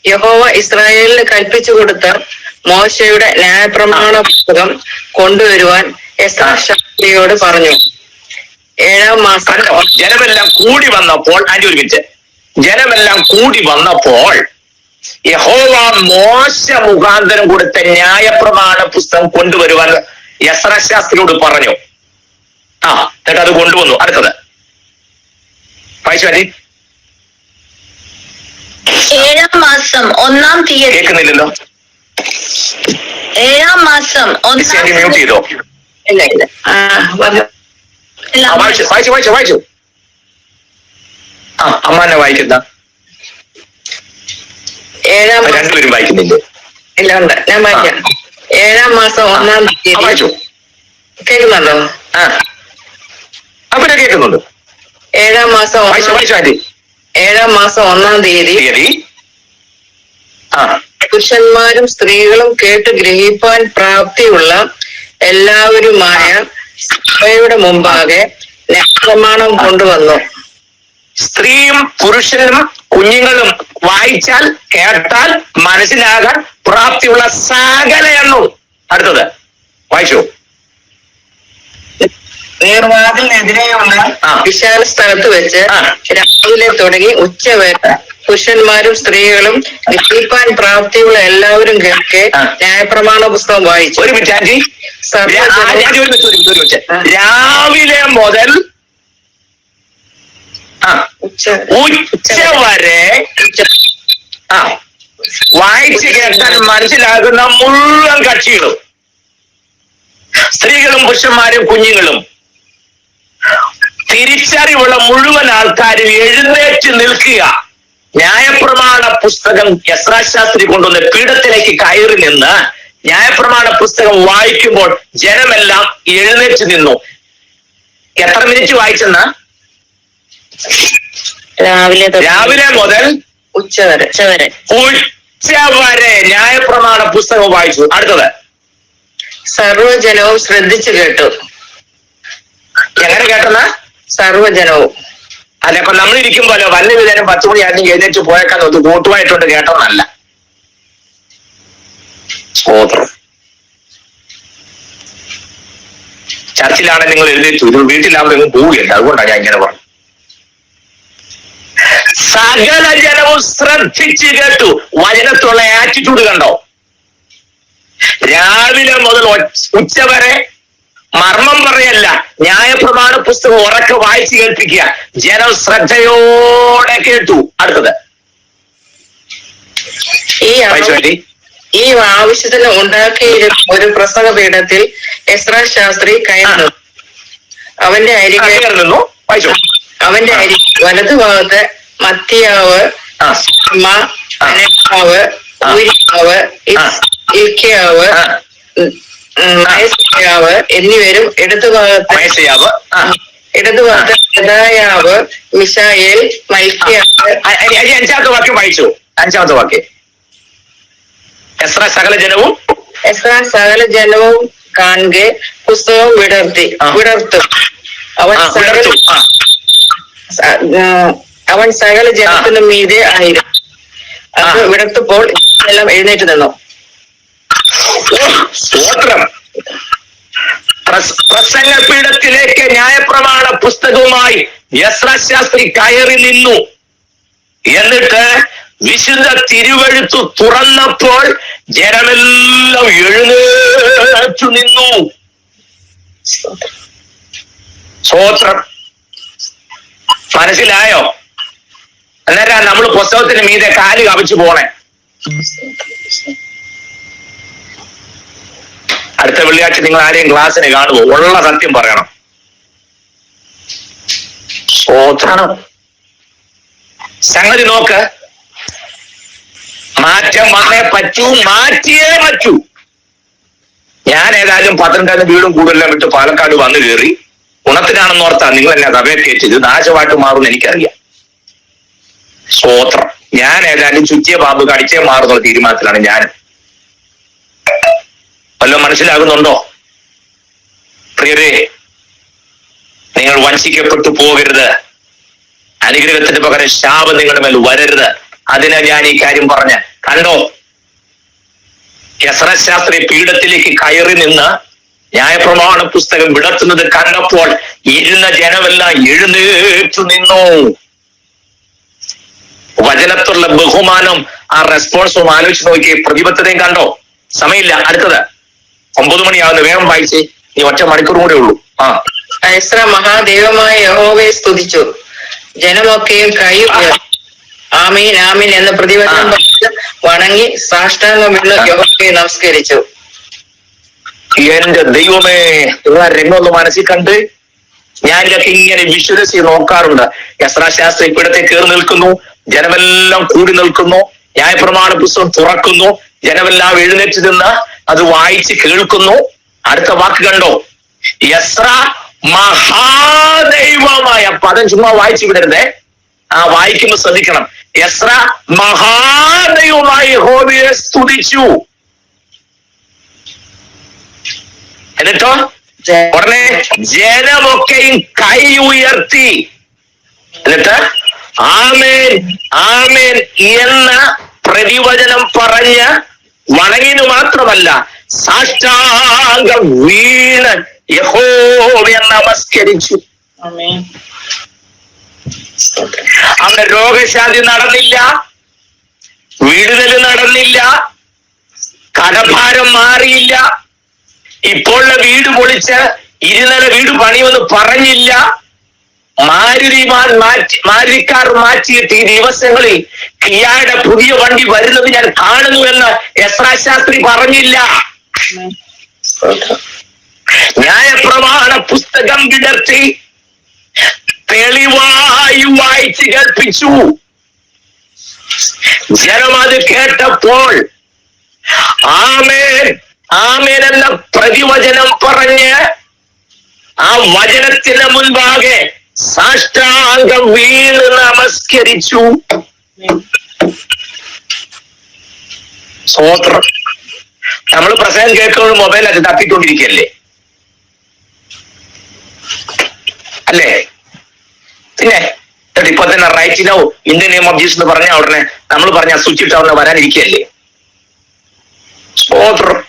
യഹോവ ഇസ്രായേലിന് കൽപ്പിച്ചു കൊടുത്ത മോശയുടെ ന്യായപ്രമാണ പുസ്തകം കൊണ്ടുവരുവാൻ എസ്രാ ശാസ്ത്രിയോട് പറഞ്ഞു. 7-ാം മാസം ജനമെല്ലാം കൂടി വന്നപ്പോൾ യഹോവ മോശ മുഖാന്തരം കൊടുത്ത ന്യായപ്രമാണ പുസ്തകം കൊണ്ടുവരുവാൻ എസ്രാ ശാസ്ത്രിയോട് പറഞ്ഞു. എന്നിട്ട് അത് കൊണ്ടുവന്നു. അടുത്തത് വായിച്ചു മതി. 7-ാം മാസം 1-ാം തീയതി. കേൾക്കുന്നില്ലല്ലോ. 7-ാം മാസം 1-ാം മ്യൂട്ട് ചെയ്തോ? ഇല്ല. വായിച്ചു. അമ്മാനെ വായിക്കുന്ന 7-ാം രണ്ടുപേരും വായിക്കുന്നില്ലേ? ഇല്ല, ഉണ്ട്. ഞാൻ വായിക്കാം. 7-ാം മാസം 1-ാം തീയതി. വായിച്ചു. കേൾക്കുന്നുണ്ടോ? അവരെ കേൾക്കുന്നുണ്ട്. 7-ാം മാസം 1-ാം തീയതി പുരുഷന്മാരും സ്ത്രീകളും കേട്ട് ഗ്രഹിപ്പാൻ പ്രാപ്തിയുള്ള എല്ലാവരുമായ സഭയുടെ മുമ്പാകെ ന്യായപ്രമാണം കൊണ്ടുവന്നു. സ്ത്രീയും പുരുഷനും കുഞ്ഞുങ്ങളും വായിച്ചാൽ കേട്ടാൽ മനസ്സിലാകാൻ പ്രാപ്തിയുള്ള സകല എണ്ണവും. അടുത്തത് വായിച്ചു. നീർവാതിലിനെതിരെയുള്ള വിശാല സ്ഥലത്ത് വെച്ച് രാവിലെ തുടങ്ങി ഉച്ചവരെ പുരുഷന്മാരും സ്ത്രീകളും ഗ്രഹിപ്പാൻ പ്രാപ്തിയുള്ള എല്ലാവരും കേൾക്കെ ന്യായപ്രമാണ പുസ്തകം വായിച്ചു. ഒരു മിനിറ്റ്, രാവിലെ മുതൽ ഉച്ച വരെ വായിച്ച് കേട്ടാൽ മനസ്സിലാകുന്ന മുഴുവൻ കക്ഷികളും, സ്ത്രീകളും പുരുഷന്മാരും കുഞ്ഞുങ്ങളും, തിരിച്ചറിവുള്ള മുഴുവൻ ആൾക്കാരും എഴുന്നേറ്റ് നിൽക്കുക. ന്യായപ്രമാണ പുസ്തകം എസ്രാ ശാസ്ത്രി കൊണ്ടുവന്ന് പീഠത്തിലേക്ക് കയറി നിന്ന് ന്യായപ്രമാണ പുസ്തകം വായിക്കുമ്പോൾ ജനമെല്ലാം എഴുന്നേറ്റ് നിന്നു. എത്ര മിനിറ്റ് വായിച്ചെന്ന്? രാവിലെ മുതൽ ഉച്ചവരെ ന്യായപ്രമാണ പുസ്തകം വായിച്ചു. അടുത്തത് സർവ്വജനവും ശ്രദ്ധിച്ചു കേട്ടു. എങ്ങനെ കേട്ടെന്ന്? സർവ്വജനവും. അല്ല, അപ്പൊ നമ്മളിരിക്കുമ്പോലോ വല്ല വിധേനം 10 മണിയായിരുന്നു എഴുന്നേറ്റ് പോയേക്കാൻ നോക്കി കൂട്ടുമായിട്ടുണ്ട് കേട്ടെന്നല്ല. സ്തോത്രം. ചർച്ചിലാണ് നിങ്ങൾ എഴുന്നേറ്റു, ഇത് വീട്ടിലാകുമ്പോൾ എങ്ങും പോവുകയല്ല. അതുകൊണ്ടാണ് ഞാൻ ഇങ്ങനെ പറഞ്ഞു. സകല ജനവും ശ്രദ്ധിച്ച് കേട്ടു. വചനത്തുള്ള ആറ്റിറ്റ്യൂഡ് കണ്ടോ? രാവിലെ മുതൽ ഉച്ചവരെ മർമ്മം പറയല്ല, ന്യായപ്രമാണ പുസ്തകം ഉറക്കെ വായിച്ചു കേൾപ്പിക്കുക. ജനം ശ്രദ്ധയോടെ കേട്ടു. അടുത്തത് ഈ ആവശ്യത്തിന് ഉണ്ടാക്കിയിരുന്ന ഒരു പ്രസംഗ പീഠത്തിൽ എസ്രാ ശാസ്ത്രി കയറുന്നു. അവന്റെ അരികെ വലതുഭാഗത്ത് മത്തിയാവ്, അനക്കാവ്, ഊരിയാവ്, ഇൽക്കയാവ്, മയസയാവ് എന്നിവരും ഇടതുഭാഗത്ത് ഇടതുഭാഗത്ത് യദായാവ്, മിശായേൽ, മൽക്കിയാവ്. അഞ്ചാമത്തെ വാക്യം വായിച്ചു. അഞ്ചാമത്തെ വാക്യം. എസ്രാ സകല ജനവും കാണുകെ പുസ്തകം വിടർത്തും. അവൻ സകല ജനത്തിനും മീതെ ആയിരുന്നു. അത് വിടർത്തപ്പോൾ എല്ലാം എഴുന്നേറ്റ് നിന്നു. പ്രസംഗപീഠത്തിലേക്ക് ന്യായപ്രമാണ പുസ്തകവുമായി എസ്രാ ശാസ്ത്രി കയറി നിന്നു. എന്നിട്ട് വിശുദ്ധ തിരുവെഴുത്തു തുറന്നപ്പോൾ ജനമെല്ലാം എഴുന്നേറ്റു നിന്നു. സ്തോത്രം. മനസ്സിലായോ? അന്നേരം നമ്മൾ പുസ്തകത്തിന് മീതെ കാല് കവിച്ചു പോണേ. അടുത്ത വെള്ളിയാഴ്ച നിങ്ങൾ ആരെയും ക്ലാസ്സിന് കാണുമോ? ഉള്ള സത്യം പറയണം. സ്തോത്രം. സംഗതി നോക്ക്, മാറ്റം വന്നേ പറ്റൂ, മാറ്റിയേ പറ്റൂ. ഞാൻ ഏതായാലും പത്തനംതിട്ട വീടും കൂടുതലെല്ലാം വിട്ട് പാലക്കാട് വന്നു കയറി. ഗുണത്തിനാണെന്ന് ഓർത്താ നിങ്ങൾ എന്നെ സഭയെ കയറ്റിയത്. നാശമായിട്ട് മാറുമെന്ന് എനിക്കറിയാം. സ്തോത്രം. ഞാൻ ഏതായാലും ചുറ്റിയ പാമ്പ് കടിച്ചേ മാറുന്നുള്ള തീരുമാനത്തിലാണ് ഞാൻ. വല്ലതും മനസ്സിലാകുന്നുണ്ടോ പ്രിയരേ? നിങ്ങൾ വഞ്ചിക്കപ്പെട്ടു പോകരുത്. അനുഗ്രഹത്തിന് പകരം ശാപം നിങ്ങളുടെ മേൽ വരരുത്. അതിനാ ഞാൻ ഈ കാര്യം പറഞ്ഞ. കണ്ടോ, എസ്രാ ശാസ്ത്രി പീഠത്തിലേക്ക് കയറി നിന്ന് ന്യായപ്രമാണ പുസ്തകം വിടർത്തുന്നത് കണ്ടപ്പോൾ ഇരുന്ന ജനമെല്ലാം എഴുന്നേറ്റു നിന്നു. വചനത്തുള്ള ബഹുമാനം, ആ റെസ്പോൺസും ആലോചിച്ച് നോക്കി. പ്രതിബദ്ധതയും കണ്ടോ? സമയമില്ല, അടുത്തത് 9 മണിയാവുന്നു. വേഗം വായിച്ചേ, ഈ ഒറ്റ മണിക്കൂറും കൂടെ ഉള്ളൂ. എസ്രാ മഹാദൈവമായ യഹോവയെ സ്തുതിച്ചു. ജനമൊക്കെയും കൈ ആമീൻ ആമീൻ എന്ന് പ്രതിവചനം വണങ്ങി സാഷ്ടാംഗം വീണ് യഹോവയെ നമസ്കരിച്ചു. എന്റെ ദൈവമേ, നിങ്ങൾ രംഗമൊന്ന് മനസ്സിൽ കണ്ട്. ഞാൻ ഇതൊക്കെ ഇങ്ങനെ വിശ്വസിച്ച് നോക്കാറുണ്ട്. എസ്രാ ശാസ്ത്രി ഇവിടത്തെ കയറി നിൽക്കുന്നു, ജനമെല്ലാം കൂടി നിൽക്കുന്നു, ന്യായപ്രമാണ പുസ്തകം തുറക്കുന്നു, ജനമെല്ലാം എഴുന്നേറ്റ് നിന്ന് അത് വായിച്ച് കേൾക്കുന്നു. അടുത്ത വാക്ക് കണ്ടോ? എസ്രാ മഹാദൈവമായ പദം ചുമ്മാ വായിച്ചു വിടരുതേ. വായിക്കുമ്പോൾ ശ്രദ്ധിക്കണം. എസ്രാ മഹാദൈവമായ യഹോവയെ സ്തുതിച്ചു. എന്നിട്ടോ ഉടനെ ജനമൊക്കെയും കൈ ഉയർത്തി. എന്നിട്ട് ആമേൻ ആമേൻ എന്ന പ്രതിവചനം പറഞ്ഞ് വണങ്ങിനു മാത്രമല്ല സാഷ്ടാംഗം വീണ് യഹോവയെ നമസ്കരിച്ചു. അവിടെ രോഗശാന്തി നടന്നില്ല, വിടുതൽ നടന്നില്ല, കടഭാരം മാറിയില്ല, ഇപ്പോഴുള്ള വീട് പൊളിച്ച് ഇരുനില വീട് പണിയൊന്ന് പറഞ്ഞില്ല, മാരുതിക്കാർ മാറ്റിയിട്ട് ഈ ദിവസങ്ങളിൽ കിയായുടെ പുതിയ വണ്ടി വരുന്നത് ഞാൻ കാണുന്നു എന്ന് എസ്രാ ശാസ്ത്രി പറഞ്ഞില്ല. ന്യായപ്രമാണ പുസ്തകം വിടർത്തി തെളിവായി വായിച്ച് കേൾപ്പിച്ചു. ജനം അത് കേട്ടപ്പോൾ ആമേൻ ആമേൻ എന്ന പ്രതിവചനം പറഞ്ഞ് ആ വചനത്തിന് മുൻപാകെ സാഷ്ടാംഗം വീണ് നമസ്കരിച്ചു. സ്തോത്രം. നമ്മൾ പ്രസംഗം കേൾക്കുന്നത് മൊബൈലൊക്കെ തപ്പിക്കൊണ്ടിരിക്കല്ലേ അല്ലേ? പിന്നെ ഇപ്പൊ തന്നെ right now Indian name of Jesus എന്ന് പറഞ്ഞ ഉടനെ നമ്മൾ പറഞ്ഞ സ്വിച്ച് ഇട്ട് അവിടെ വരാനിരിക്കല്ലേ? സ്തോത്രം.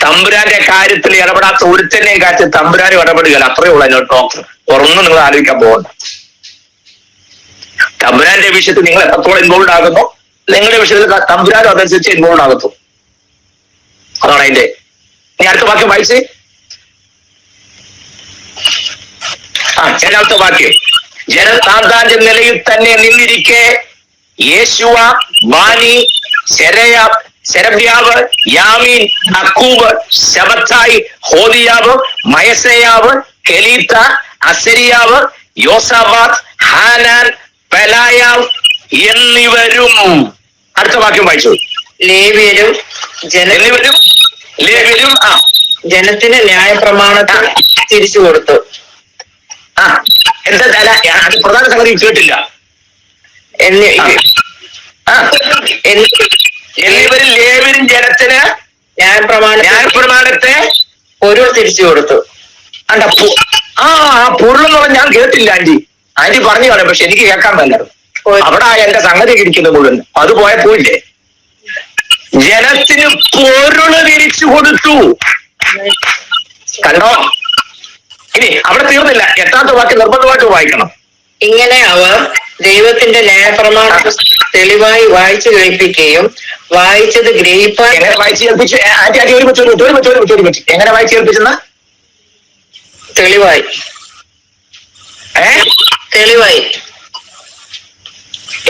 തമ്പുരാന്റെ കാര്യത്തിൽ ഇടപെടാത്ത ഒരുത്തന്നെയും കാറ്റ് തമ്പുരാനും ഇടപെടുകയല്ല. അത്രയേ ഉള്ളൂ എന്നോട് ഡോക്ടർ. തുറന്ന് നിങ്ങൾ ആലോചിക്കാൻ പോകണ്ട. തമ്പുരാന്റെ വിഷയത്തിൽ നിങ്ങൾ എത്രത്തോളം ഇൻവോൾവ് ആകുന്നു, നിങ്ങളുടെ വിഷയത്തിൽ തമ്പുരാനും അതനുസരിച്ച് ഇൻവോൾവ് ആകത്തു. അതാണ് അതിന്റെ. ഇനി അടുത്ത വാക്യം വായിച്ച്. ഏഴാമത്തെ വാക്യം. ജനം താന്താന്റെ നിലയിൽ തന്നെ നിന്നിരിക്കെ യേശുവ, ബാനി, ശെരബ്യാവ്, യാമീൻ, അക്കൂബ്, ശബത്തായി, ഹോദിയാവ്, മയസയാവ്, കെലീത്ത, അസരിയാവ്, യോസാബാത്ത്, ഹാനാൻ, പെലായാവ് എന്നിവരും. അടുത്ത വാക്യം വായിച്ചു. ലേവ്യരും ലേവ്യരും ജനത്തിന് ന്യായപ്രമാണത്തിൽ തിരിച്ചു കൊടുത്തു. ആ എന്താ അത് പ്രധാന സംഗതി കേട്ടില്ല. എന്നിവരിൽ ലേവ്യരും ജനത്തിന് ന്യായപ്രമാണത്തെ പൊരുൾ തിരിച്ചു കൊടുത്തു. അണ്ട ആ പൊരുളെന്ന് പറഞ്ഞാൽ ഞാൻ കേട്ടില്ല ആന്റി പറഞ്ഞു കാണും, പക്ഷെ എനിക്ക് കേൾക്കാൻ പറ്റാറ്. അവിടെ എന്റെ സംഗതി ഇരിക്കുന്നത് മുഴുവൻ അത് പോയില്ലേ. ജനത്തിന് പൊരുള് തിരിച്ചു കൊടുത്തു. കണ്ടോ? ഇനി അവിടെ തീർന്നില്ല, 8ാമത്തെ വാക്യം നിർബന്ധമായിട്ട് വായിക്കണം. ഇങ്ങനെ അവർ ദൈവത്തിന്റെ ന്യായപ്രമാണം തെളിവായി വായിച്ചു കേൾപ്പിക്കുകയും വായിച്ചത് ഗ്രഹിപ്പാൻ. എങ്ങനെ വായിച്ചു കേൾപ്പിച്ചു ആന്റി? എങ്ങനെ വായിച്ചു കേൾപ്പിച്ചെന്ന? തെളിവായി. തെളിവായി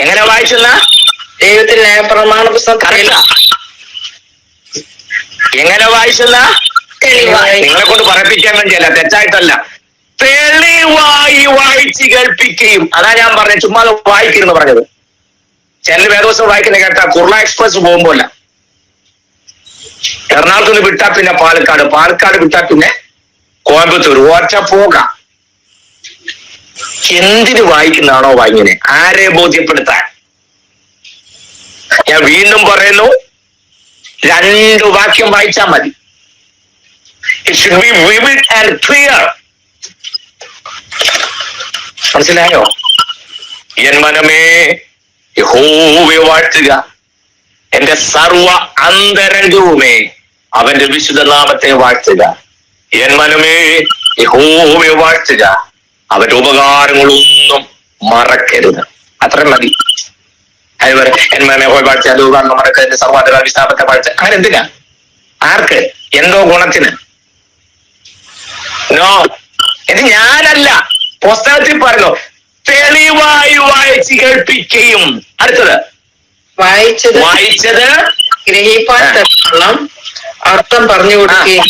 എങ്ങനെ വായിച്ചെന്ന? ദൈവത്തിന്റെ ന്യായപ്രമാണ പുസ്തകം എങ്ങനെ വായിച്ചെന്ന? നിങ്ങളെ കൊണ്ട് പറയിപ്പിക്കാൻ വേണ്ടിയല്ല, തെറ്റായിട്ടല്ല, തെളിവായി വായിച്ച് കേൾപ്പിക്കുകയും. അതാ ഞാൻ പറഞ്ഞത്, ചുമ്മാ വായിക്കരുന്ന് പറഞ്ഞത്. ചില വേദോത്സവം വായിക്കുന്ന കേട്ടാ കുർള എക്സ്പ്രസ് പോകുമ്പോല്ല, എറണാകുളത്ത് നിന്ന് വിട്ടാ പിന്നെ പാലക്കാട് വിട്ടാ പിന്നെ കോയമ്പത്തൂർ, ഒറ്റ പോകാം. എന്തിന് വായിക്കുന്നതാണോ വായിങ്ങനെ? ആരെ ബോധ്യപ്പെടുത്താൻ? ഞാൻ വീണ്ടും പറയുന്നു, 2 വാക്യം വായിച്ചാൽ മതി. It should be vivid and clear. മനസ്സിലായോ? എൻ മനമേ യഹോവയെ വാഴ്ത്തുക, എന്റെ സർവ അന്തരംഗവുമേ അവന്റെ വിശുദ്ധ നാമത്തെ വാഴ്ത്തുക. എൻ മനമേ യഹോവയെ വാഴ്ത്തുക, അവന്റെ ഉപകാരങ്ങളൊന്നും മറക്കരുത്. അത്രയും മതി. അതുപോലെ എൻ മനമേ യഹോവയെ വാഴ്ത്തുക, അത് ഉപകാരം മറക്കരുത്, സർവാധികാര വിസ്ഥാപത്തെ വാഴ്ത്തുക. അങ്ങനെ എന്തിനാ? ആർക്ക്? എന്തോ ഗുണത്തിന്? നോ, ഇത് ഞാനല്ല, പുസ്തകത്തിൽ പറഞ്ഞു തെളിവായി വായിച്ച് കേൾപ്പിക്കുകയും. അടുത്തത് വായിച്ചത് ഗ്രഹിപ്പാൻ തക്കണം, അർത്ഥം പറഞ്ഞു കൊടുക്കുകയും.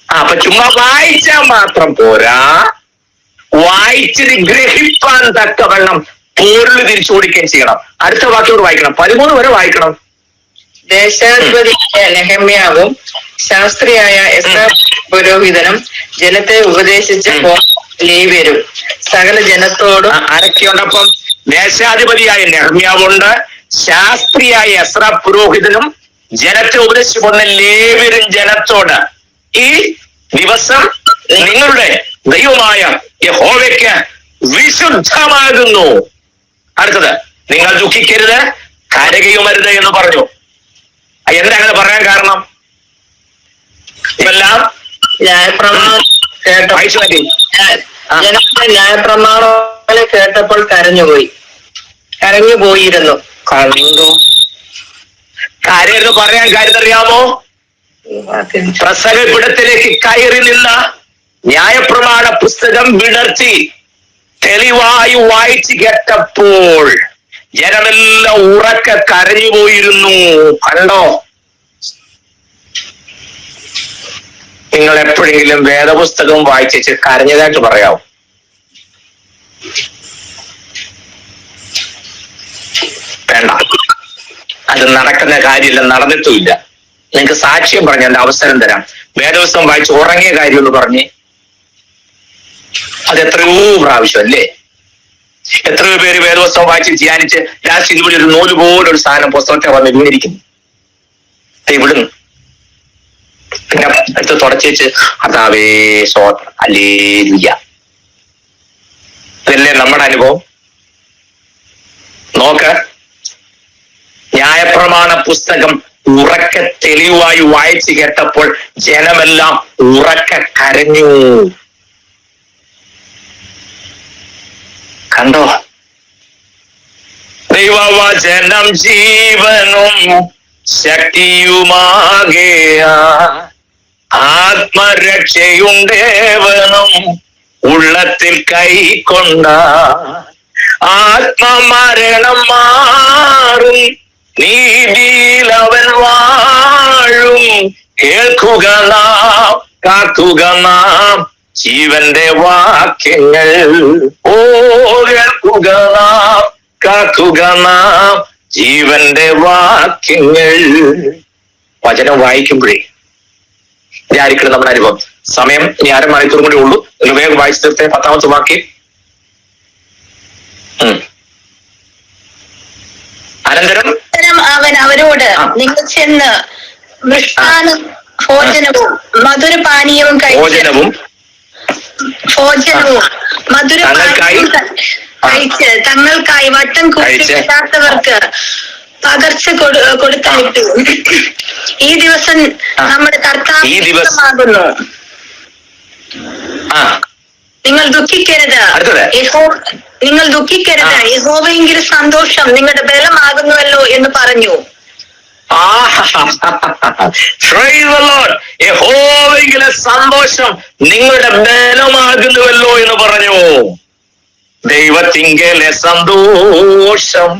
അപ്പൊ ചുമ്മാ വായിച്ചാൽ മാത്രം പോരാ, വായിച്ചത് ഗ്രഹിപ്പാൻ തക്കവണ്ണം പൊരുൾ തിരിച്ചു കൊടുക്കുകയും ചെയ്യണം. അടുത്ത വാക്യോട് വായിക്കണം, 13 വരെ വായിക്കണം. ദേശാധിപതിയായ നെഹമ്യാവും ശാസ്ത്രിയായ എസ്രാ പുരോഹിതനും ജനത്തെ ഉപദേശിച്ച് ലേവ്യരും സകല ജനത്തോടും. ആരൊക്കെയുണ്ടപ്പം? ദേശാധിപതിയായ നെഹമ്യാവുണ്ട്, ശാസ്ത്രിയായ എസ്രാ പുരോഹിതനും ജനത്തെ ഉപദേശിച്ചു കൊണ്ട ലേവ്യരും ജനത്തോട്, ഈ ദിവസം നിങ്ങളുടെ ദൈവമായ യഹോവയ്ക്ക് വിശുദ്ധമാകുന്നു. അടുത്തത്, നിങ്ങൾ ദുഃഖിക്കരുത്, കരയുമരുത് എന്ന് പറഞ്ഞു. എന്താ അങ്ങനെ പറയാൻ കാരണം? ഇതെല്ലാം ന്യായപ്രമാണം ജനത്തിന്റെ ന്യായപ്രമാണം കേട്ടപ്പോൾ കരഞ്ഞുപോയിരുന്നു. കണ്ടു. കരയെന്ന് പറയാൻ കാര്യം അറിയാമോ? പ്രസംഗപിടത്തിലേക്ക് കയറി നിന്ന ന്യായപ്രമാണ പുസ്തകം വിടർത്തി തെളിവായി വായിച്ചു കേട്ടപ്പോൾ ജനമെല്ലാം ഉറക്കെ കരഞ്ഞുപോയിരുന്നു. കണ്ടോ? നിങ്ങൾ എപ്പോഴെങ്കിലും വേദപുസ്തകം വായിച്ച് കരഞ്ഞതായിട്ട് പറയാമോ? വേണ്ട, അത് നടക്കുന്ന കാര്യമില്ല, നടന്നിട്ടുമില്ല. നിങ്ങൾക്ക് സാക്ഷ്യം പറഞ്ഞ എന്റെ അവസരം തരാം. വേദപുസ്തകം വായിച്ച് ഉറങ്ങിയ കാര്യം എന്ന് പറഞ്ഞ് അത് എത്രയോ പ്രാവശ്യം അല്ലേ? എത്രയോ പേര് വേദപുസ്തകം വായിച്ച് ധ്യാനിച്ച് ലാസ്റ്റ് ഇതുപോലെ ഒരു നൂല് പോലൊരു സാധനം പുസ്തകത്തെ വന്ന് വീണിരിക്കുന്നു. ഇവിടുന്ന് പിന്നെ എടുത്ത് തുടച്ചേച്ച് കർത്താവേ സ്തോത്രം ഹല്ലേലൂയ. ഇതല്ലേ നമ്മുടെ അനുഭവം? നോക്ക്, ന്യായപ്രമാണ പുസ്തകം ഉറക്കെ തെളിവായി വായിച്ചു കേട്ടപ്പോൾ ജനമെല്ലാം ഉറക്കെ കരഞ്ഞു. കണ്ടോ? ദൈവവചനം ജീവനും ശക്തിയുമാകെയ ആത്മരക്ഷയുണ്ടേവനും ഉള്ളത്തിൽ കൈക്കൊണ്ട ആത്മമരണം മാറും നീതിയിൽ അവൻ വാഴും. കേൾക്കുക നാം, കാക്കുക നാം ജീവന്റെ വാക്യങ്ങൾ. ഓ കേൾക്കുക നാം, കാക്കുക നാം ജീവന്റെ വാക്യങ്ങൾ. വചനം വായിക്കുമ്പോഴേ വിചാരിക്കണം നമ്മുടെ അനുഭവം. സമയം ഇനി അരമണിക്കൂർ കൂടി ഉള്ളൂ. നിങ്ങൾ വേഗം വായിച്ചു തീർത്തേ 10ാമത്തെ വാക്യം. അനന്തരം അവൻ അവരോട് നിങ്ങൾ ചെന്ന് മൃഷ്ടാനും ഭോജനവും മധുരപാനീയവും മധുരപാനീയവും കഴിച്ച് തങ്ങൾക്കായി വട്ടം കൂട്ടിയില്ലാത്തവർക്ക് പകർച്ച കൊടുത്തയച്ചു. ഈ ദിവസം നമ്മുടെ കർത്താവാകുന്നു. നിങ്ങൾ ദുഃഖിക്കരുത്, യഹോവയെങ്കിലും സന്തോഷം നിങ്ങളുടെ ബലമാകുന്നുവല്ലോ എന്ന് പറഞ്ഞു. യഹോവയെങ്കിലും സന്തോഷം നിങ്ങളുടെ ബലമാകുന്നുവല്ലോ എന്ന് പറഞ്ഞു. ദൈവത്തിങ്കലെ സന്തോഷം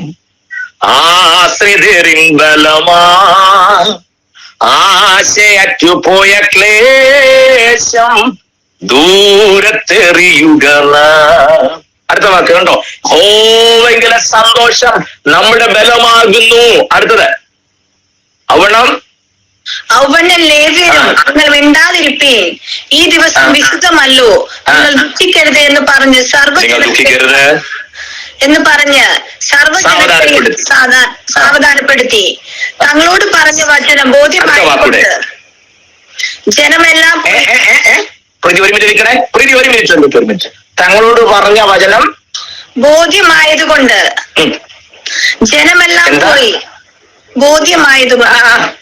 ആശ്രിതരിൻ ബലമാ, ആശയറ്റുപോയ ക്ലേശം ദൂരത്തെറിയുക. അടുത്ത വാക്ക് കണ്ടോ, യഹോവയെങ്കിലും സന്തോഷം നമ്മുടെ ബലമാകുന്നു. അടുത്തത് ഔവണ്ണം ലേവ്യരും നിങ്ങൾ മിണ്ടാതിരിപ്പീൻ, ഈ ദിവസം വിശുദ്ധമല്ലോ, നിങ്ങൾ ദുഃഖിക്കരുത് എന്ന് പറഞ്ഞ് സാവധാനപ്പെടുത്തി തങ്ങളോട് പറഞ്ഞ വചനം ബോധ്യമായിക്കൊണ്ട് ജനമെല്ലാം തങ്ങളോട് പറഞ്ഞ വചനം ബോധ്യമായതുകൊണ്ട് ജനമെല്ലാം പോയി.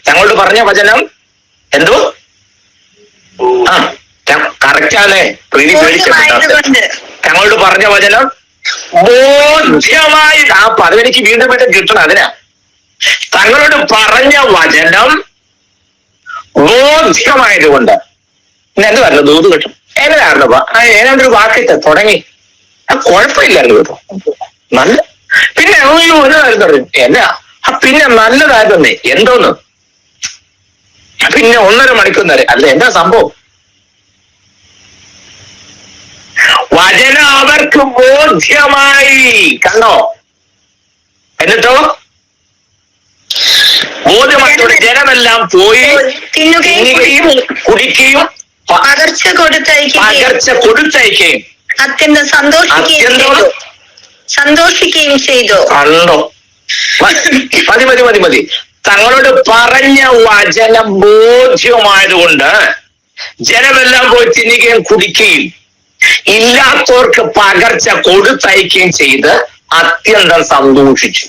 തങ്ങളോട് പറഞ്ഞ വചനം എന്തോ കറക്റ്റാണ്. തങ്ങളോട് പറഞ്ഞ വചനം ബോധ്യമായി. ആ പദവിക്ക് വീണ്ടും വീണ്ടും കിട്ടണം. അതിനാ തങ്ങളോട് പറഞ്ഞ വചനം ബോധ്യമായതുകൊണ്ട്. എന്ത് പറഞ്ഞു ദൂത് കിട്ടും എങ്ങനെയായിരുന്നു? ഏതാണ്ടൊരു വാക്കിട്ട് തുടങ്ങി. കുഴപ്പമില്ലായിരുന്നു കേട്ടോ, നല്ല. പിന്നെ ഒരു കാര്യം പറഞ്ഞു എന്നാ പിന്നെ നല്ലതായിരുന്നേ എന്തോന്ന്. പിന്നെ 1.5 മണിക്കൂർ നേരം അല്ല എന്താ സംഭവം? വചനം അവർക്ക് ബോധ്യമായി. കണ്ടോ? എന്നിട്ടോ ബോധ്യമായിട്ടോടെ ജനമെല്ലാം പോയി തിന്നുകയും കുടിക്കുകയും പകർച്ച കൊടുത്തയക്കുകയും അത്യന്തം സന്തോഷിക്കുകയും ചെയ്തു. കണ്ടോ? മതി. തങ്ങളോട് പറഞ്ഞ വചനം ബോധ്യമായതുകൊണ്ട് ജനമെല്ലാം പോയി തിന്നുകയും കുടിക്കുകയും ഇല്ലാത്തവർക്ക് പകർച്ച കൊടുത്തയക്കുകയും ചെയ്ത് അത്യന്തം സന്തോഷിച്ചു.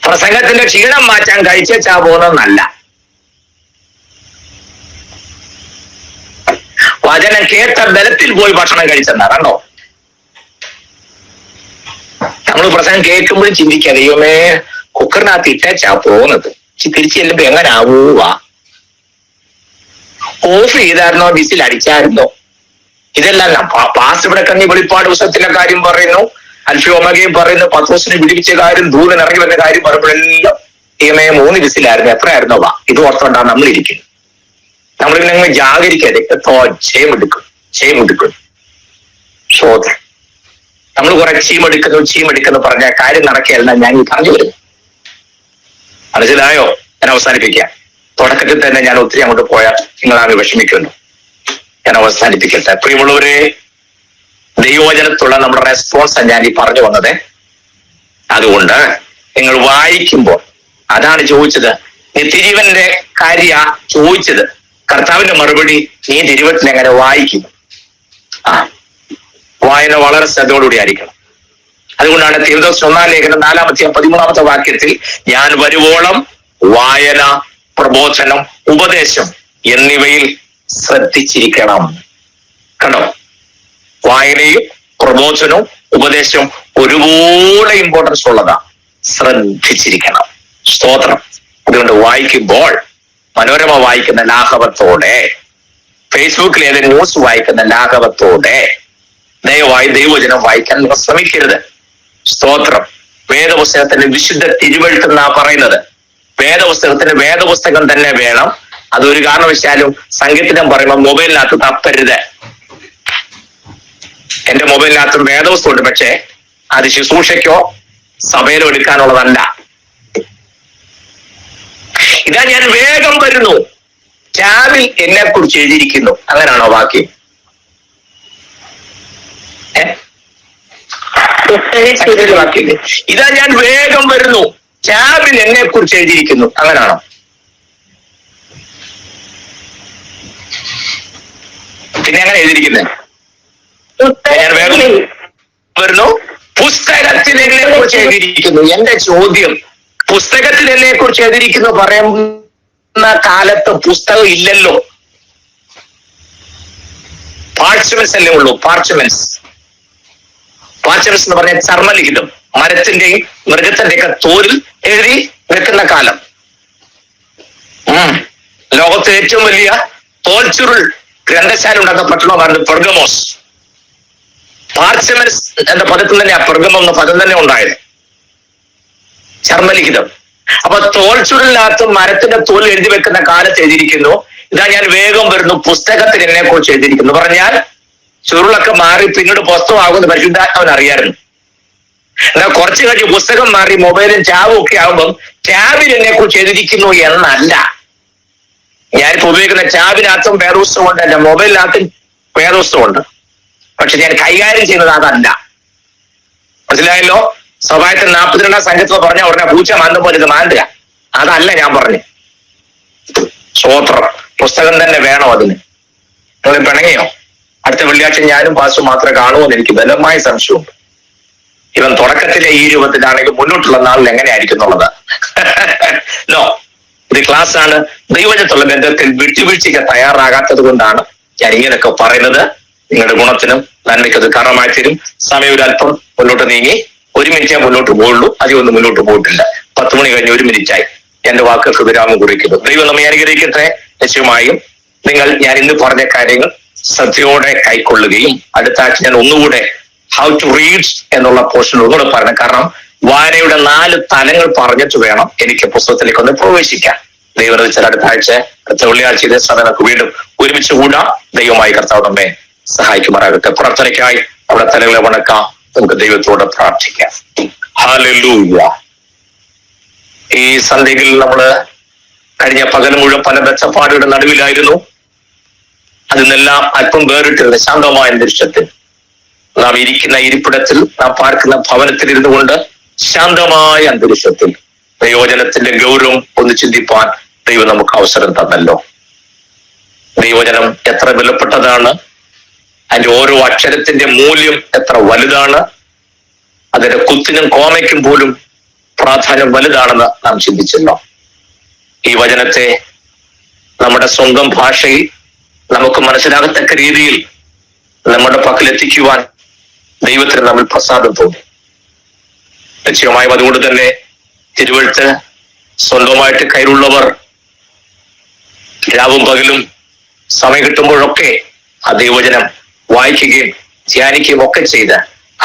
പ്രസംഗത്തിന്റെ ക്ഷീണം മാറ്റാൻ കഴിച്ചാ പോകുന്നതല്ല. വചനം കേട്ട ബലത്തിൽ പോയി ഭക്ഷണം കഴിച്ചെന്നാ. കണ്ടോ? നമ്മൾ പ്രസംഗം കേൾക്കുമ്പോഴും ചിന്തിക്കുക, ദൈവമേ കുക്കറിനകത്ത് ഇട്ടേച്ചാ പോകുന്നത്, തിരിച്ചു ചെല്ലുമ്പോ എങ്ങനെ ആവൂവാ, ഓഫ് ചെയ്തായിരുന്നോ, വിസിൽ അടിച്ചായിരുന്നോ? ഇതെല്ലാം പാസ് ഇവിടെ കണ്ണി വെളിപ്പാട് പുസ്തകത്തിലെ കാര്യം പറയുന്നു, അൽഫയോമകയും പറയുന്നു, പത്രോസിനെ വിടിവിച്ച കാര്യം, ദൂതൻ ഇറങ്ങി വരുന്ന കാര്യം പറയുമ്പോഴെല്ലാം ദൈവമേ 3 വിസിലായിരുന്നു, എത്രയായിരുന്നോ വാ. ഇത് ഓർത്തോണ്ടാണ് നമ്മളിരിക്കുന്നത്. നമ്മളിങ്ങനെ ജാഗരിക്കാതെ ചെയ്മെടുക്കും ശോധന. നമ്മൾ കുറെ ചീമെടുക്കുന്നു പറഞ്ഞ കാര്യം നടക്കുകയല്ല ഞാൻ പറഞ്ഞു വരുന്നു. മനസ്സിലായോ? ഞാൻ അവസാനിപ്പിക്കാം. തുടക്കത്തിൽ തന്നെ ഞാൻ ഒത്തിരി അങ്ങോട്ട് പോയാൽ നിങ്ങളാണ് വിഷമിക്കുന്നു. ഞാൻ അവസാനിപ്പിക്കട്ടെ. പ്രിയമുള്ളവരെ, ദൈവവചനത്തുള്ള നമ്മുടെ റെസ്പോൺസ് ഞാൻ ഈ പറഞ്ഞു വന്നത്. അതുകൊണ്ട് നിങ്ങൾ വായിക്കുമ്പോൾ അതാണ് ചോദിച്ചത്, നിത്യജീവന്റെ കാര്യ ചോദിച്ചത്. കർത്താവിന്റെ മറുപടി നീ തിരുവചനം എങ്ങനെ വായിക്കും? വായന വളരെ ശ്രദ്ധയോടുകൂടി ആയിരിക്കണം. അതുകൊണ്ടാണ് തീർത്തോസ് 1-ാം ലേഖനം 4-13 വാക്യത്തിൽ ഞാൻ വരുവോളം വായന, പ്രബോധനം, ഉപദേശം എന്നിവയിൽ ശ്രദ്ധിച്ചിരിക്കണം. കണ്ടോ? വായനയും പ്രബോധനവും ഉപദേശവും ഒരുപോലെ ഇമ്പോർട്ടൻസ് ഉള്ളതാ. ശ്രദ്ധിച്ചിരിക്കണം. സ്തോത്രം. അതുകൊണ്ട് വായിക്കുമ്പോൾ മനോരമ വായിക്കുന്ന ലാഘവത്തോടെ, ഫേസ്ബുക്കിൽ ഏതെങ്കിലും ന്യൂസ് വായിക്കുന്ന ലാഘവത്തോടെ ദയവായി ദൈവവചനം വായിക്കാൻ നിങ്ങൾ ശ്രമിക്കരുത്. സ്തോത്രം. വേദപുസ്തകത്തിന്റെ വിശുദ്ധ തിരുവെഴുത്തെന്നാ പറയുന്നത്. വേദപുസ്തകം തന്നെ വേണം. അതൊരു കാരണവശാലും സംഗീതം പറയുമ്പോൾ മൊബൈലിനകത്ത് തപ്പരുത്. എന്റെ മൊബൈലിനകത്തും വേദപുസ്തകം ഉണ്ട്, പക്ഷേ അത് ശുശ്രൂഷയ്ക്കോ സഭയിലോ എടുക്കാനുള്ളതല്ല. ഇതാ ഞാൻ വേഗം വരുന്നു. ടാബിൽ എന്നെ കുറിച്ച് എഴുതിയിരിക്കുന്നു. അങ്ങനെയാണോ വാക്യം? വാക്യം ഇതാ ഞാൻ വേഗം വരുന്നു, ടാബിൽ എന്നെ കുറിച്ച് എഴുതിയിരിക്കുന്നു. അങ്ങനെയാണോ? പിന്നെ അങ്ങനെ എഴുതിയിരിക്കുന്നത് ഞാൻ വേഗം വരുന്നു, പുസ്തകത്തിൽ എന്നെ കുറിച്ച് എഴുതിയിരിക്കുന്നു. എന്റെ ചോദ്യം, പുസ്തകത്തിൽ എന്നെ കുറിച്ച് എഴുതിയിരിക്കുന്നു പറയുന്ന കാലത്ത് പുസ്തകം ഇല്ലല്ലോ. പാർച്ച്മെന്റ്സ് അല്ലേ ഉള്ളൂ. പാർച്ച്മെന്റ്സ് എന്ന് പറഞ്ഞാൽ ചർമ്മലിഖിതം, മരത്തിന്റെയും മൃഗത്തിന്റെയൊക്കെ തോലിൽ എഴുതി വെക്കുന്ന കാലം. ലോകത്തെ ഏറ്റവും വലിയ തോൽച്ചുരുൾ ഗ്രന്ഥശാല ഉണ്ടാക്കുന്ന പട്ടണമാണ് പെർഗമോസ്. പാർച്ച്മെന്റ്സ് എന്ന പദത്തിൽ തന്നെ ആ പെർഗമം എന്ന പദം തന്നെ ഉണ്ടായത്, ചർമ്മലിഖിതം. അപ്പൊ തോൽച്ചുരുളിനകത്ത് മരത്തിന്റെ തോൽ എഴുതി വെക്കുന്ന കാലത്ത് എഴുതിയിരിക്കുന്നു, ഇതാ ഞാൻ വേഗം വരുന്നു, പുസ്തകത്തിൽ എന്നെ കുറിച്ച് എഴുതിയിരിക്കുന്നു. പറഞ്ഞാൽ ചുരുളൊക്കെ മാറി പിന്നീട് പുസ്തകമാകുന്ന പരിശുദ്ധാത്മാവൻ അറിയായിരുന്നു. എന്നാൽ കുറച്ച് കഴിഞ്ഞ് പുസ്തകം മാറി മൊബൈലും ടാബും ഒക്കെ ആകുമ്പം ടാബിൽ എന്നെ കുറിച്ച് എഴുതിയിരിക്കുന്നു എന്നല്ല. ഞാനിപ്പോ ഉപയോഗിക്കുന്ന ടാബിനകത്തും വേദപുസ്തകമുണ്ട്, എന്റെ മൊബൈലിനകത്തും വേദപുസ്തകമുണ്ട്. പക്ഷെ ഞാൻ കൈകാര്യം ചെയ്യുന്നത് അതല്ല. മനസ്സിലായല്ലോ? സ്വഭാവത്തിൽ 42 സംഘത്തിൽ പറഞ്ഞ ഉടനെ പൂച്ച മാന്തും പോലെ ഇത് മാന്തുക, അതല്ല ഞാൻ പറഞ്ഞു. സ്വോത്രം, പുസ്തകം തന്നെ വേണോ അതിന്? നിങ്ങൾ പിണങ്ങിയോ? അടുത്ത വെള്ളിയാഴ്ച ഞാനും പാസും മാത്രമേ കാണുമെന്ന് എനിക്ക് ബലമായ സംശയമുണ്ട്. ഇവൻ തുടക്കത്തിലെ ഈ രൂപത്തിലാണെങ്കിൽ മുന്നോട്ടുള്ള നാളിൽ എങ്ങനെയായിരിക്കും എന്നുള്ളത്. നോ, ഇത് ക്ലാസ് ആണ്. ദൈവജനത്തുള്ള ബന്ധത്തിൽ വിട്ടുവീഴ്ചയ്ക്ക് തയ്യാറാകാത്തത് കൊണ്ടാണ് ഞാൻ ഇങ്ങനെയൊക്കെ പറയുന്നത്. നിങ്ങളുടെ ഗുണത്തിനും നന്മയ്ക്കത് കാരണമായി തരും. സമയം ഒരു അല്പം മുന്നോട്ട് നീങ്ങി, 1 മിനിറ്റേ മുന്നോട്ട് പോകുള്ളൂ, അധികം ഒന്നും മുന്നോട്ട് പോയിട്ടില്ല. 10 മണി കഴിഞ്ഞ് 1 മിനിറ്റായി. എന്റെ വാക്കുകൾക്ക് വിരാമം കുറിക്കുന്നു. ദൈവം നമ്മെ അനുഗ്രഹിക്കട്ടെ. നിശ്ചയമായും നിങ്ങൾ ഞാൻ ഇന്ന് പറഞ്ഞ കാര്യങ്ങൾ ശ്രദ്ധയോടെ കൈക്കൊള്ളുകയും അടുത്ത ആഴ്ച ഞാൻ ഒന്നുകൂടെ ഹൗ ടു റീഡ് എന്നുള്ള പോർഷൻ ഒന്നുകൂടെ പറയണം. കാരണം വായനയുടെ 4 തലങ്ങൾ പറഞ്ഞിട്ട് വേണം എനിക്ക് പുസ്തകത്തിലേക്ക് ഒന്ന് പ്രവേശിക്കാൻ. ദൈവം വെച്ചാൽ അടുത്ത ആഴ്ച, അടുത്ത വെള്ളിയാഴ്ച ഇതേ സമയം നമുക്ക് വീണ്ടും ഒരുമിച്ച് കൂടാം. ദൈവമായി കർത്താവ് നമ്മെ സഹായിക്കുമാറാകട്ടെ. പ്രാർത്ഥനയ്ക്കായി അവിടെ തലകളെ വണക്കാം. നമുക്ക് ദൈവത്തോട് പ്രാർത്ഥിക്കാം. ഹല്ലേലൂയ. ഈ സന്ധ്യയിൽ നമ്മള് കഴിഞ്ഞ പകൽ മുഴുവൻ പല മെച്ചപ്പാടുകളുടെ നടുവിലായിരുന്നു. അതിനെല്ലാം അല്പം വേറിട്ടുള്ള ശാന്തമായ അന്തരീക്ഷത്തിൽ നാം ഇരിക്കുന്ന ഇരിപ്പിടത്തിൽ, നാം പാർക്കുന്ന ഭവനത്തിൽ ഇരുന്നു കൊണ്ട് ശാന്തമായ അന്തരീക്ഷത്തിൽ ദൈവജനത്തിന്റെ ഗൗരവം ഒന്ന് ചിന്തിപ്പാൻ ദൈവം നമുക്ക് അവസരം തന്നല്ലോ. ദൈവജനം എത്ര വിലപ്പെട്ടതാണ്, അതിന്റെ ഓരോ അക്ഷരത്തിന്റെ മൂല്യം എത്ര വലുതാണ്, അതിന്റെ കുത്തിനും കോമയ്ക്കും പോലും പ്രാധാന്യം വലുതാണെന്ന് നാം ചിന്തിച്ചല്ലോ. ഈ വചനത്തെ നമ്മുടെ സ്വന്തം ഭാഷയിൽ നമുക്ക് മനസ്സിലാകത്തക്ക രീതിയിൽ നമ്മുടെ പക്കലെത്തിക്കുവാൻ ദൈവത്തിന് നമ്മൾ പ്രസാദം തോന്നി. നിശ്ചയമായും അതുകൊണ്ട് തന്നെ തിരുവെഴുത്ത് സ്വന്തമായിട്ട് കയ്യിലുള്ളവർ രാവും പകലും സമയം കിട്ടുമ്പോഴൊക്കെ ആ ദൈവവചനം വായിക്കുകയും ധ്യാനിക്കുകയും ഒക്കെ ചെയ്ത്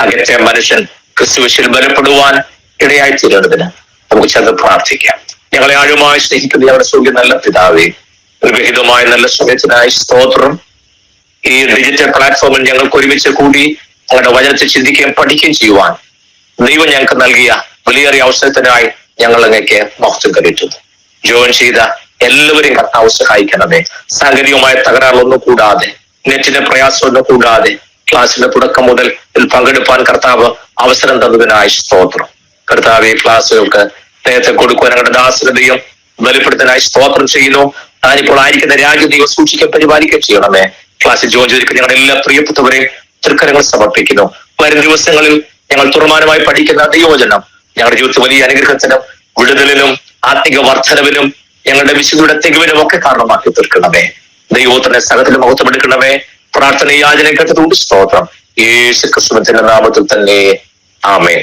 അകത്തെ മനുഷ്യൻ ക്രിസ്തുവിൽ ബലപ്പെടുവാൻ ഇടയായി തീരുന്നതിന് നമുക്ക് ചെന്ന് പ്രാർത്ഥിക്കാം. ഞങ്ങളെ ആഴമായി സ്നേഹിക്കുന്ന ഞങ്ങളുടെ സ്വർഗ്ഗീയ നല്ല പിതാവേ, വിഹിതമായ നല്ല സമയത്തിനായി സ്തോത്രം. ഈ ഡിജിറ്റൽ പ്ലാറ്റ്ഫോമിൽ ഞങ്ങൾക്ക് ഒരുമിച്ച് കൂടി ഞങ്ങളുടെ വചനത്തെ ചിന്തിക്കുകയും പഠിക്കുകയും ചെയ്യുവാൻ ദൈവം ഞങ്ങൾക്ക് നൽകിയ വലിയേറിയ അവസരത്തിനായി ഞങ്ങൾ അങ്ങേക്ക് മഹത്വം കരയറ്റുന്നു. ജോയിൻ ചെയ്ത എല്ലാവരെയും കർത്താവ് സഹായിക്കണമേ. സാങ്കേതികമായ തകരാറൊന്നും കൂടാതെ, നെറ്റിന്റെ പ്രയാസമൊന്നും കൂടാതെ ക്ലാസ്സിന്റെ തുടക്കം മുതൽ ഇതിൽ പങ്കെടുപ്പാൻ കർത്താവ് അവസരം തന്നതിനായി സ്തോത്രം. കർത്താവ് ഈ ക്ലാസ്സുകൾക്ക് നേരത്തെ കൊടുക്കുവാൻ ഞങ്ങളുടെ ദാസരതയും ബലപ്പെടുത്താനായി സ്തോത്രം ചെയ്യുന്നു. താനിപ്പോൾ ആയിരിക്കുന്ന രാജ്യം ദൈവം സൂക്ഷിക്കാൻ പരിപാലിക്കുകയും ചെയ്യണമേ. ക്ലാസ്സിൽ ജോയിൻ ചെയ്തിരിക്കുന്ന ഞങ്ങളുടെ എല്ലാ പ്രിയപ്പെട്ടവരെയും തൃക്കരങ്ങൾ സമർപ്പിക്കുന്നു. വരും ദിവസങ്ങളിൽ ഞങ്ങൾ തുറമാനമായി പഠിക്കുന്ന ദൈവവചനം ഞങ്ങളുടെ ജീവിതത്തിൽ വലിയ അനുഗ്രഹത്തിനും വിടുതലിനും ആത്മിക വർധനവിനും ഞങ്ങളുടെ വിശുദ്ധിയുടെ തികവിനും ഒക്കെ കാരണമാക്കി തീർക്കണമേ. ദൈവത്തിന്റെ സകലത്തിലും മഹത്വം എടുക്കണമേ. പ്രാർത്ഥന യാചന കേട്ടതുകൊണ്ട് സ്തോത്രം. യേശു ക്രിസ്തുവിന്റെ നാമത്തിൽ തന്നെ ആമേൻ.